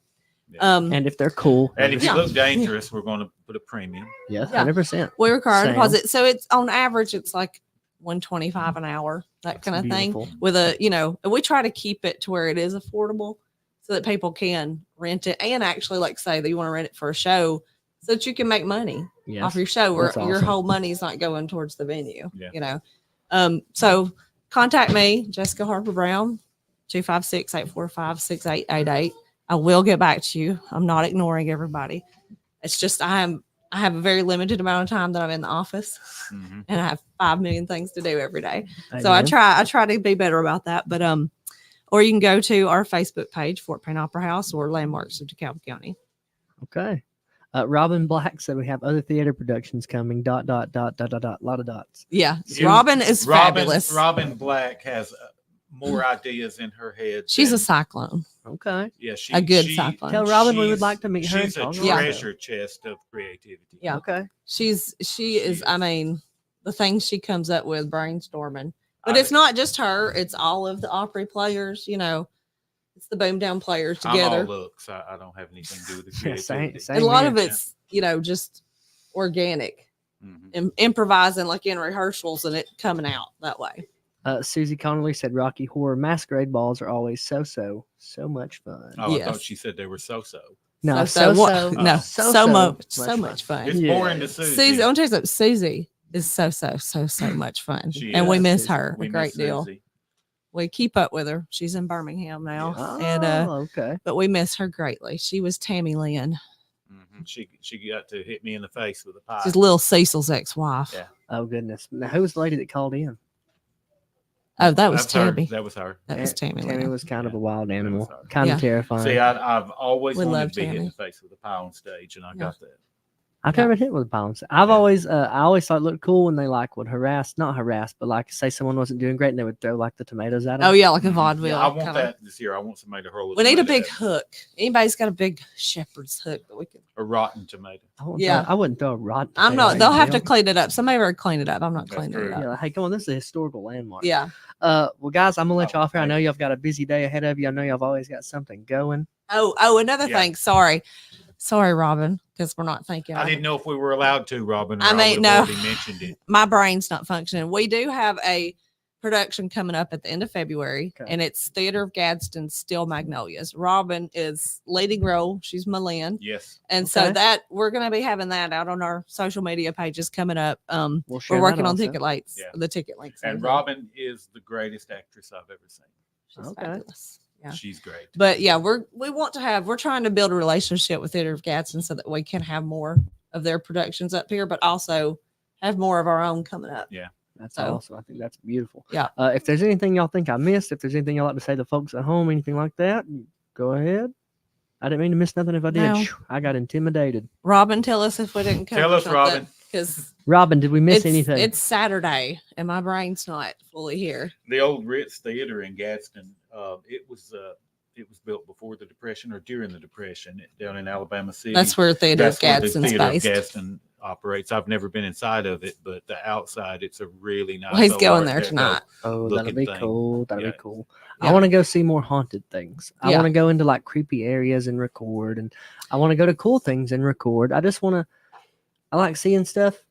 Yeah. And if they're cool, and if you look dangerous, we're going to put a premium. Yes, 100%. We require a deposit, so it's on average, it's like $125 an hour, that kind of thing. With and we try to keep it to where it is affordable, so that people can rent it, and actually, like say that you want to rent it for a show, so that you can make money off your show, where your whole money is not going towards the venue. So contact me, Jessica Harper Brown, 256-845-6888. I will get back to you. I'm not ignoring everybody. It's just I have a very limited amount of time that I'm in the office, and I have 5 million things to do every day. So I try to be better about that. But or you can go to our Facebook page, Fort Payne Opera House, or Landmarks of DeKalb County. Okay. Robin Black said we have other theater productions coming. ... A lot of dots. Yeah, Robin is fabulous. Robin Black has more ideas in her head. She's a cyclone. Okay. Yeah, a good cyclone. Tell Robin we would like to meet her. She's a treasure chest of creativity. Yeah. Okay. She is. I mean, the things she comes up with brainstorming. But it's not just her. It's all of the Opry players. It's the boom down players together. I'm all looks. I don't have anything to do with the creativity. And a lot of it's just organic, improvising like in rehearsals, and it coming out that way. Susie Connolly said Rocky Horror masquerade balls are always so much fun. Oh, I thought she said they were so. No, so much fun. It's boring to Susie. Susie, I want to tell you something. Susie is so much fun, and we miss her a great deal. We keep up with her. She's in Birmingham now, okay. But we miss her greatly. She was Tammy Lynn. She got to hit me in the face with a pie. She's little Cecil's ex-wife. Yeah. Oh goodness. Now, who was the lady that called in? Oh, that was Tammy. That was her. That was Tammy. Tammy was kind of a wild animal, kind of terrifying. See, I've always We wanted love to be hit in Tammy. the face with a pie on stage, and I got that. I've never been hit with a pylon stick. I always thought it looked cool when they like would not harass, but like say someone wasn't doing great and they would throw like the tomatoes at them. Oh yeah, like a Mhm. vaudeville. Yeah, I want kinda. that this year. I want somebody to hurl it. We need a big hook. Anybody's got a big shepherd's hook that we can. A rotten tomato. I wouldn't throw a rotten. I'm potato not. in They'll have to jail. clean it up. Somebody better clean it up. I'm not That's cleaning true. it up. Yeah, hey, come on, this is a historical landmark. Yeah. Well, guys, I'm gonna let you Oh, off here. I know thank y'all have got a busy day ahead of you. I know y'all have always got something going. Oh, another Yeah. thing. Sorry, Robin, because we're not thinking. I didn't know if we were allowed to, Robin. Or I I mean, would no. have already mentioned it. My brain's not functioning. We do have a production coming up at the end of February, Okay. and it's Theater of Gadsden, Still Magnolias. Robin is leading role. She's Malin. Yes. And so Okay. that we're going to be having that out on our social media pages coming up. We'll share We're that working on also. ticket links, Yeah. the ticket links. And Robin is the greatest actress I've ever seen. She's Okay. fabulous. Yeah. She's great. But yeah, we're trying to build a relationship with Theater of Gadsden so that we can have more of their productions up here, but also have more of our own coming up. That's So- awesome. I think that's beautiful. Yeah. If there's anything y'all think I missed, if there's anything y'all like to say to folks at home, anything like that, go ahead. I didn't mean to miss nothing if I did. No. Phew, I got intimidated. Robin, tell us if we didn't cover Tell us, Robin. because Robin, did we miss anything? it's Saturday and my brain's not fully here. The old Ritz Theater in Gadsden. It was built before the Depression or during the Depression down in Alabama City. That's where Theater of That's where the Gadsden's Theater of based. Gadsden operates. I've never been inside of it, but the outside, it's a really nice. Well, he's old going Art there Deco. tonight. Oh, that'll looking be thing. cool. That'll Yeah. be cool. Yeah. I want to go see more haunted things. I Yeah. want to go into like creepy areas and record, and I want to go to cool things and record. I just want to. I like seeing stuff,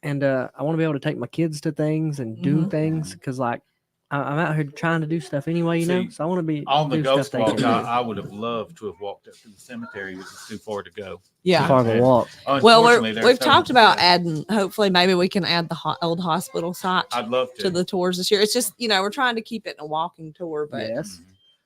and I want to be able to take my kids to things and do Mhm. things because like I'm out here trying to do stuff anyway, you know. See, So I want to be On the do ghost stuff they walk, can do. I would have loved to have walked up to the cemetery, which is too far to go. Too Yeah. far of a walk. Well, Unfortunately, there's we've so talked much about to say. adding. Hopefully, maybe we can add the old hospital site I'd love to. to the tours this year. It's just we're trying to keep it in a walking tour, but Yes,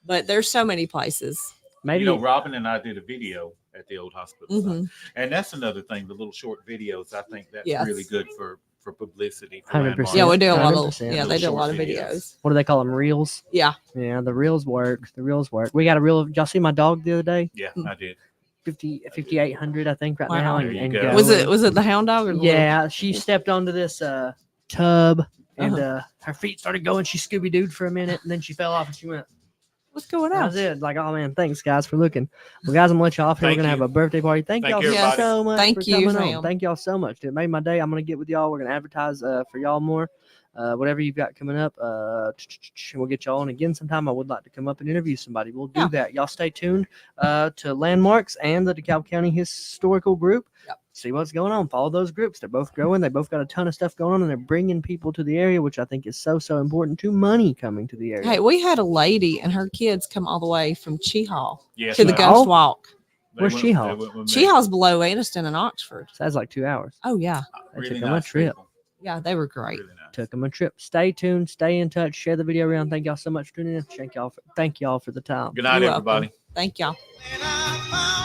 but there's so many places. maybe. Robin and I did a video at the old hospital, site. Mhm. And that's another thing. The little short videos, I think that's Yes. really good for publicity. For 100%. Yeah, landmarks. we do a lot of 100%. they do a lot of Short videos. What do they call them? Reels. Yeah. Yeah, the reels work. The reels work. We got a reel. Did y'all see my dog the other day? Yeah, I did. 5,800, I think, right Wow. now. There And, you and go. Was going. it the hound dog or the Yeah, she stepped onto this tub and Uh-huh. her feet started going. She Scooby Dooed for a minute and then she fell off and she went. what's going That on? was it. Like, oh man, thanks guys for looking. Well, guys, I'm gonna let you off here. We're Thank gonna you. have a birthday party. Thank Thank y'all you, everybody. so much Thank for you, coming Sam. on. Thank y'all so much. It made my day. I'm gonna get with y'all. We're gonna advertise for y'all more. Whatever you've got coming up, we'll get y'all on again sometime. I would like to come up and interview somebody. We'll do Yeah. that. Y'all stay tuned to Landmarks and the DeKalb County Historical Group. Yep. See what's going on. Follow those groups. They're both growing. They both got a ton of stuff going on, and they're bringing people to the area, which I think is so important to money coming to the area. Hey, we had a lady and her kids come all the way from Cheehaw Yes, to the I- Ghost Walk. they Where's went- Cheehaw? they went with me. Cheehaw's below Aniston and Oxford. So that's like 2 hours. Oh yeah, They Really took them a nice trip. people. yeah, they were great. Really nice. Took them a trip. Stay tuned. Stay in touch. Share the video around. Thank y'all so much for tuning in. Thank y'all for the time. Good night, You're welcome. everybody. Thank y'all. When I found